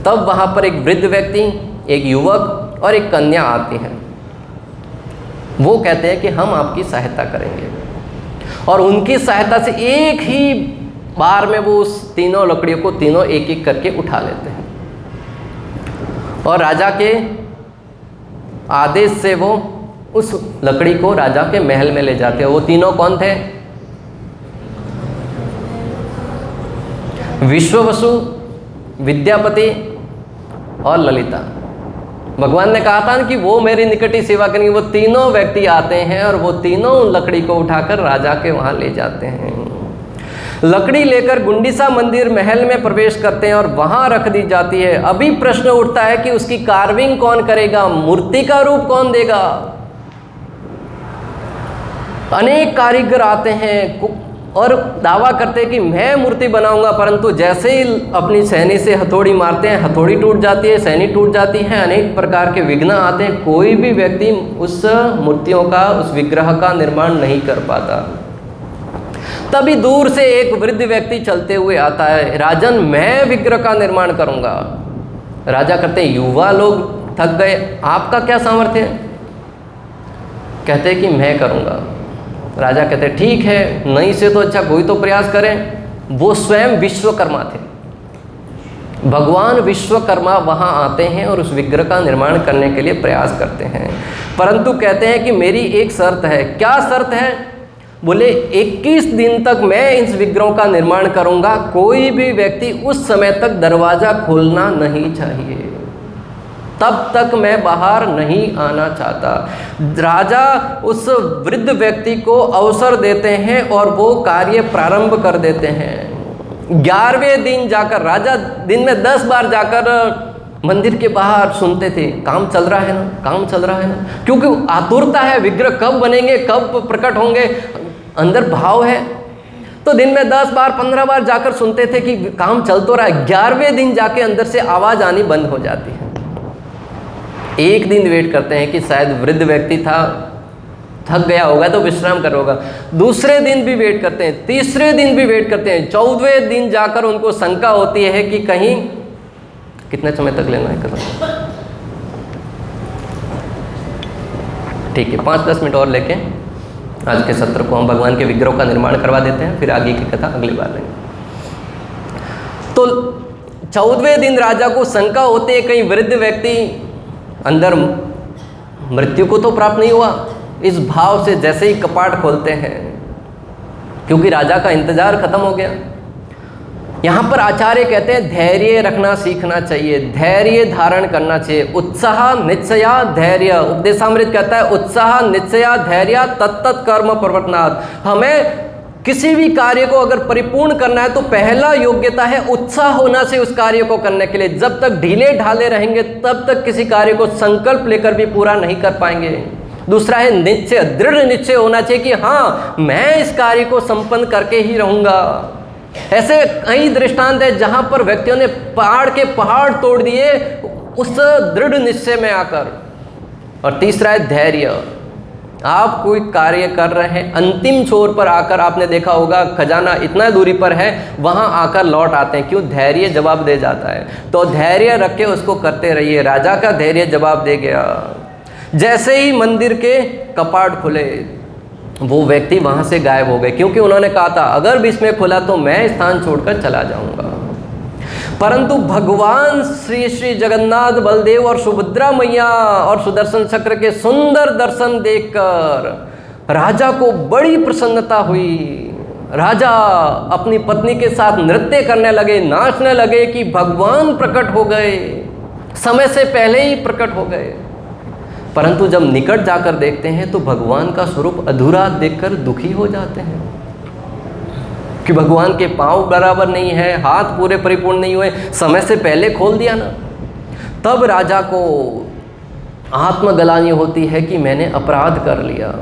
तब वहाँ पर एक वृद्ध व्यक्ति, एक युवक और एक कन्या आती हैं। वो कहते हैं कि हम आपकी सहायता करेंगे, और उनकी सहायता से एक ही बार में वो उस तीनों लकड़ियों को तीनों एक एक करके उठा लेते हैं, और राजा के आदेश से वो उस लकड़ी को राजा के महल में ले जाते हैं। वो तीनों कौन थे? विश्ववसु, विद्यापति और ललिता। भगवान ने कहा था कि वो मेरी निकट ही सेवा करेंगे। वो तीनों व्यक्ति आते हैं और वो तीनों लकड़ी को उठाकर राजा के वहाँ ले जाते हैं। लकड़ी लेकर गुंडीसा मंदिर महल में प्रवेश करते हैं और वहाँ रख दी जाती है। अभी प्रश्न उठता है कि उसकी कार्विंग कौन करेगा, मूर्ति का रूप कौन देगा? अनेक कारीगर आते हैं और दावा करते हैं कि मैं मूर्ति बनाऊंगा, परंतु जैसे ही अपनी सैनी से हथौड़ी मारते हैं, हथौड़ी टूट जाती है, सैनी टूट जाती है, अनेक प्रकार के विघ्न आते हैं, कोई भी व्यक्ति उस मूर्तियों का, उस विग्रह का निर्माण नहीं कर पाता। तभी दूर से एक वृद्ध व्यक्ति चलते हुए आता है, राजन मैं विग्रह का निर्माण करूंगा। राजा कहते हैं युवा लोग थक गए, आपका क्या सामर्थ्य है? कहते हैं कि मैं करूंगा। राजा कहते ठीक है, नहीं से तो अच्छा कोई तो प्रयास करें। वो स्वयं विश्वकर्मा थे। भगवान विश्वकर्मा वहाँ आते हैं और उस विग्रह का निर्माण करने के लिए प्रयास करते हैं, परंतु कहते हैं कि मेरी एक शर्त है। क्या शर्त है? बोले 21 दिन तक मैं इस विग्रहों का निर्माण करूँगा, कोई भी व्यक्ति उस समय तक दरवाज़ा खोलना नहीं चाहिए, तब तक मैं बाहर नहीं आना चाहता। राजा उस वृद्ध व्यक्ति को अवसर देते हैं और वो कार्य प्रारंभ कर देते हैं। 11वें दिन जाकर राजा दिन में 10 बार जाकर मंदिर के बाहर सुनते थे, काम चल रहा है ना, काम चल रहा है ना, क्योंकि आतुरता है, विग्रह कब बनेंगे, कब प्रकट होंगे, अंदर भाव है। तो दिन में 10 बार 15 बार जाकर सुनते थे कि काम चल तो रहा है। 11वें दिन जाके अंदर से आवाज़ आनी बंद हो जाती है। एक दिन वेट करते हैं कि शायद वृद्ध व्यक्ति था, थक गया होगा तो विश्राम कर होगा। दूसरे दिन भी वेट करते हैं, तीसरे दिन भी वेट करते हैं, 14वें दिन जाकर उनको शंका होती है कि कहीं कितने समय तक लेना है कसम, ठीक है 5-10 मिनट और लेके आज के सत्र को हम भगवान के विग्रहों का निर्माण करवा देते हैं, फिर आगे की कथा अगली बार लेंगे। तो 14वें दिन राजा को शंका होती है कहीं वृद्ध व्यक्ति अंदर मृत्यु को तो प्राप्त नहीं हुआ। इस भाव से जैसे ही कपाट खोलते हैं, क्योंकि राजा का इंतजार खत्म हो गया। यहाँ पर आचार्य कहते हैं धैर्य रखना सीखना चाहिए, धैर्य धारण करना चाहिए। उत्साह निश्चया धैर्य, उपदेशामृत कहता है उत्साह निश्चया धैर्य तत्त कर्म प्रवर्तनात्। हमें किसी भी कार्य को अगर परिपूर्ण करना है तो पहला योग्यता है उत्साह होना से उस कार्य को करने के लिए। जब तक ढीले ढाले रहेंगे तब तक किसी कार्य को संकल्प लेकर भी पूरा नहीं कर पाएंगे। दूसरा है निश्चय, दृढ़ निश्चय होना चाहिए कि हाँ मैं इस कार्य को संपन्न करके ही रहूँगा। ऐसे कई दृष्टांत है जहाँ पर व्यक्तियों ने पहाड़ के पहाड़ तोड़ दिए उस दृढ़ निश्चय में आकर। और तीसरा है धैर्य। आप कोई कार्य कर रहे हैं, अंतिम छोर पर आकर आपने देखा होगा खजाना इतना दूरी पर है, वहाँ आकर लौट आते हैं। क्यों? धैर्य जवाब दे जाता है। तो धैर्य रख के उसको करते रहिए। राजा का धैर्य जवाब दे गया। जैसे ही मंदिर के कपाट खुले वो व्यक्ति वहाँ से गायब हो गए, क्योंकि उन्होंने कहा था अगर बीच में खुला तो मैं स्थान छोड़कर चला जाऊँगा। परंतु भगवान श्री श्री जगन्नाथ बलदेव और सुभद्रा मैया और सुदर्शन चक्र के सुंदर दर्शन देखकर राजा को बड़ी प्रसन्नता हुई। राजा अपनी पत्नी के साथ नृत्य करने लगे, नाचने लगे कि भगवान प्रकट हो गए, समय से पहले ही प्रकट हो गए। परंतु जब निकट जाकर देखते हैं तो भगवान का स्वरूप अधूरा देखकर दुखी हो जाते हैं कि भगवान के पाँव बराबर नहीं है, हाथ पूरे परिपूर्ण नहीं हुए, समय से पहले खोल दिया ना। तब राजा को आत्मग्लानि होती है कि मैंने अपराध कर लिया,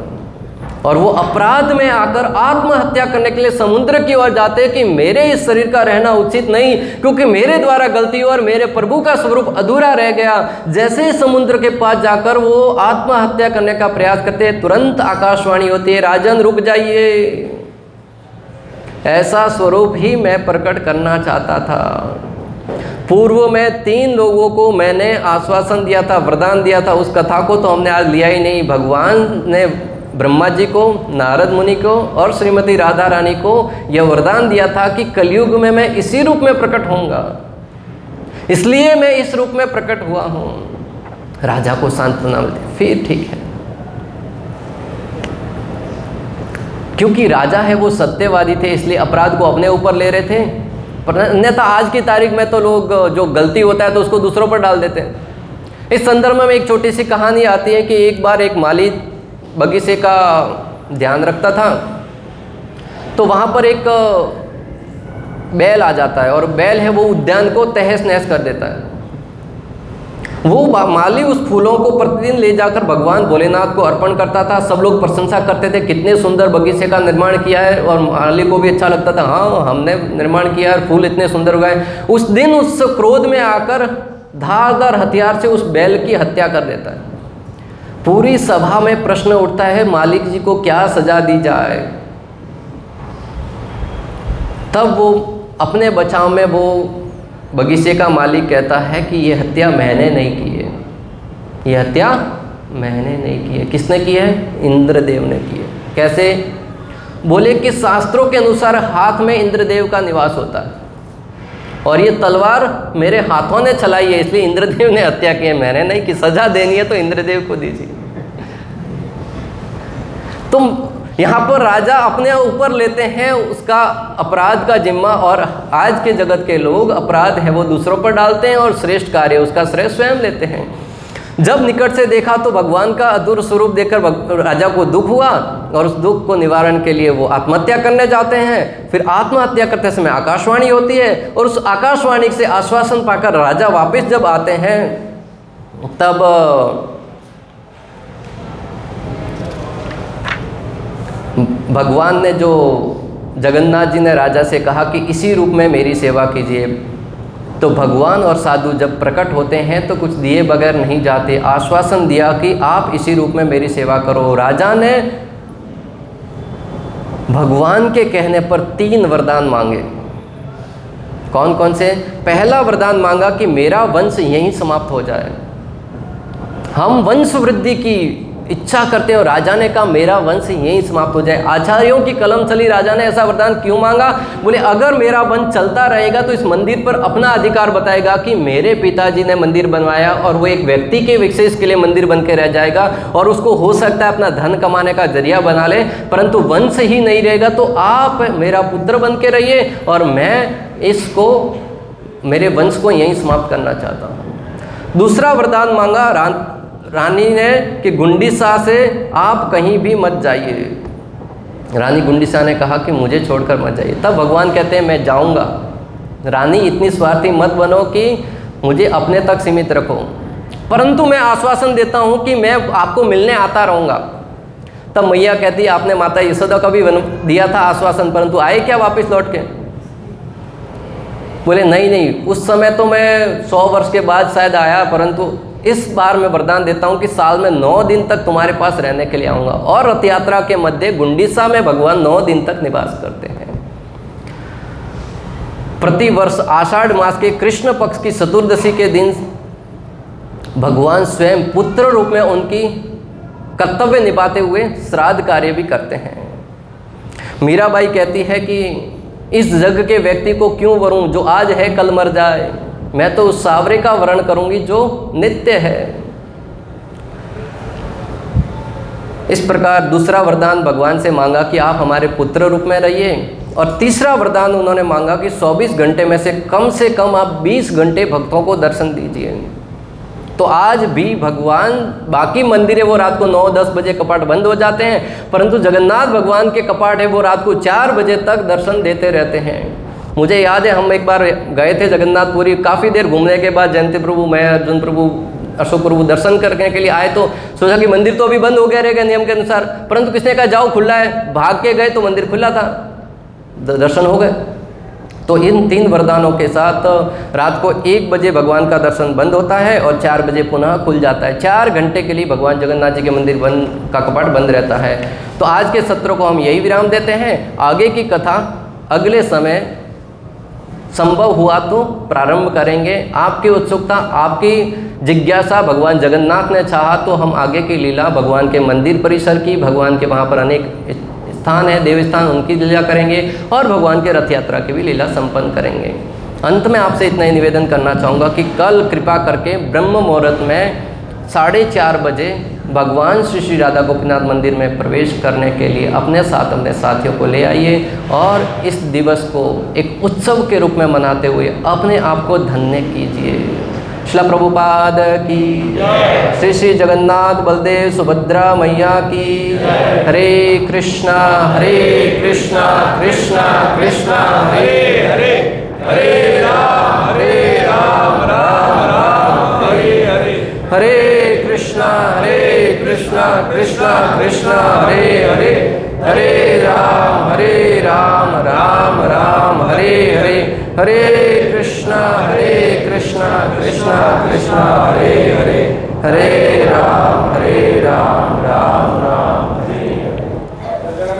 और वो अपराध में आकर आत्महत्या करने के लिए समुद्र की ओर जाते हैं कि मेरे इस शरीर का रहना उचित नहीं, क्योंकि मेरे द्वारा गलती और मेरे प्रभु का स्वरूप अधूरा रह गया। जैसे समुद्र के पास जाकर वो आत्महत्या करने का प्रयास करते हैं, तुरंत आकाशवाणी होती है राजन रुक जाइए, ऐसा स्वरूप ही मैं प्रकट करना चाहता था। पूर्व में 3 लोगों को मैंने आश्वासन दिया था, वरदान दिया था, उस कथा को तो हमने आज लिया ही नहीं। भगवान ने ब्रह्मा जी को, नारद मुनि को और श्रीमती राधा रानी को यह वरदान दिया था कि कलयुग में मैं इसी रूप में प्रकट होऊंगा, इसलिए मैं इस रूप में प्रकट हुआ हूँ। राजा को सांत्वना मिलती, फिर ठीक है, क्योंकि राजा है वो सत्यवादी थे, इसलिए अपराध को अपने ऊपर ले रहे थे। पर अन्यथा आज की तारीख में तो लोग जो गलती होता है तो उसको दूसरों पर डाल देते हैं। इस संदर्भ में एक छोटी सी कहानी आती है कि एक बार एक माली बगीचे का ध्यान रखता था, तो वहाँ पर एक बैल आ जाता है, और बैल है वो उद्यान को तहस नहस कर देता है। वो माली उस फूलों को प्रतिदिन ले जाकर भगवान भोलेनाथ को अर्पण करता था। सब लोग प्रशंसा करते थे कितने सुंदर बगीचे का निर्माण किया है, और माली को भी अच्छा लगता था, हाँ हमने निर्माण किया है, फूल इतने सुंदर उगाए। उस दिन उस क्रोध में आकर धारदार हथियार से उस बैल की हत्या कर देता है। पूरी सभा में प्रश्न उठता है मालिक जी को क्या सजा दी जाए। तब वो अपने बचाव में वो बगीचे का मालिक कहता है कि ये हत्या मैंने नहीं की है, ये हत्या मैंने नहीं की है। किसने की है? इंद्रदेव ने की है। कैसे? बोले कि शास्त्रों के अनुसार हाथ में इंद्रदेव का निवास होता है और ये तलवार मेरे हाथों ने चलाई है, इसलिए इंद्रदेव ने हत्या की है, मैंने नहीं कि सजा देनी है तो इंद्रदेव को दीजिए। तुम यहाँ पर राजा अपने ऊपर लेते हैं उसका अपराध का जिम्मा, और आज के जगत के लोग अपराध है वो दूसरों पर डालते हैं और श्रेष्ठ कार्य उसका श्रेय स्वयं लेते हैं। जब निकट से देखा तो भगवान का अधूर स्वरूप देखकर राजा को दुख हुआ और उस दुख को निवारण के लिए वो आत्महत्या करने जाते हैं। फिर आत्महत्या करते समय आकाशवाणी होती है और उस आकाशवाणी से आश्वासन पाकर राजा वापस जब आते हैं तब भगवान ने जो जगन्नाथ जी ने राजा से कहा कि इसी रूप में मेरी सेवा कीजिए, तो भगवान और साधु जब प्रकट होते हैं तो कुछ दिए बगैर नहीं जाते। आश्वासन दिया कि आप इसी रूप में मेरी सेवा करो। राजा ने भगवान के कहने पर 3 वरदान मांगे। कौन कौन से? पहला वरदान मांगा कि मेरा वंश यहीं समाप्त हो जाए। हम वंश वृद्धि की इच्छा करते हैं और राजा ने कहा मेरा वंश यहीं समाप्त हो जाए। आचार्यों की कलम चली, राजा ने ऐसा वरदान क्यों मांगा? बोले अगर मेरा वंश चलता रहेगा तो इस मंदिर पर अपना अधिकार बताएगा कि मेरे पिताजी ने मंदिर बनवाया, और वो एक व्यक्ति के विशेष के लिए मंदिर बन के रह जाएगा और उसको हो सकता है अपना धन कमाने का जरिया बना ले, परंतु वंश ही नहीं रहेगा। तो आप मेरा पुत्र बन के रहिए और मैं इसको, मेरे वंश को यहीं समाप्त करना चाहता हूँ। दूसरा वरदान मांगा रानी ने कि गुंडीसा से आप कहीं भी मत जाइए। रानी गुंडीसा ने कहा कि मुझे छोड़कर मत जाइए। तब भगवान कहते हैं मैं जाऊंगा। रानी इतनी स्वार्थी मत बनो कि मुझे अपने तक सीमित रखो, परंतु मैं आश्वासन देता हूं कि मैं आपको मिलने आता रहूंगा। तब मैया कहती आपने माता यशोदा का भी दिया था आश्वासन, परंतु आए क्या वापस लौट के? बोले नहीं, उस समय तो मैं 100 वर्ष के बाद शायद आया, परंतु इस बार मैं वरदान देता हूं कि साल में 9 दिन तक तुम्हारे पास रहने के लिए आऊँगा। और रथ यात्रा के मध्य गुंडीसा में भगवान 9 दिन तक निवास करते हैं। प्रतिवर्ष आषाढ़ मास के कृष्ण पक्ष की चतुर्दशी के दिन भगवान स्वयं पुत्र रूप में उनकी कर्तव्य निभाते हुए श्राद्ध कार्य भी करते हैं। मीराबाई कहती है कि इस जग के व्यक्ति को क्यों वरूं जो आज है कल मर जाए, मैं तो उस सावरे का वर्ण करूंगी जो नित्य है। इस प्रकार दूसरा वरदान भगवान से मांगा कि आप हमारे पुत्र रूप में रहिए, और तीसरा वरदान उन्होंने मांगा कि 24 घंटे में से कम आप 20 घंटे भक्तों को दर्शन दीजिए। तो आज भी भगवान, बाकी मंदिर है वो रात को 9-10 बजे कपाट बंद हो जाते हैं, परंतु जगन्नाथ भगवान के कपाट है वो रात को 4 बजे तक दर्शन देते रहते हैं। मुझे याद है हम एक बार गए थे जगन्नाथपुरी, काफ़ी देर घूमने के बाद जयंती प्रभु, मैं, अर्जुन प्रभु, अशोक प्रभु दर्शन करने के लिए आए, तो सोचा कि मंदिर तो अभी बंद हो गया रहेगा नियम के अनुसार, परंतु किसने कहा जाओ खुला है, भाग के गए तो मंदिर खुला था, दर्शन हो गए। तो इन 3 वरदानों के साथ रात को 1 बजे भगवान का दर्शन बंद होता है और 4 बजे पुनः खुल जाता है। 4 घंटे के लिए भगवान जगन्नाथ जी के मंदिर का कपाट बंद रहता है। तो आज के सत्र को हम यही विराम देते हैं। आगे की कथा अगले समय संभव हुआ तो प्रारंभ करेंगे। आपकी उत्सुकता, आपकी जिज्ञासा, भगवान जगन्नाथ ने चाहा तो हम आगे की लीला भगवान के मंदिर परिसर की, भगवान के वहाँ पर अनेक स्थान है, देवस्थान, उनकी लीला करेंगे और भगवान के रथ यात्रा की भी लीला संपन्न करेंगे। अंत में आपसे इतना ही निवेदन करना चाहूँगा कि कल कृपा करके ब्रह्म मुहूर्त में 4:30 बजे भगवान श्री राधा गोपीनाथ मंदिर में प्रवेश करने के लिए अपने साथ अपने साथियों को ले आइए और इस दिवस को एक उत्सव के रूप में मनाते हुए अपने आप को धन्य कीजिए। श्रील प्रभुपाद की श्री श्री जगन्नाथ बलदेव सुभद्रा मैया की। हरे कृष्णा कृष्णा कृष्णा हरे हरे, हरे राम राम राम हरे हरे, हरे कृष्णा कृष्णा कृष्णा हरे हरे, हरे राम राम राम हरे हरे, हरे कृष्णा कृष्णा कृष्णा हरे हरे, हरे राम राम राम।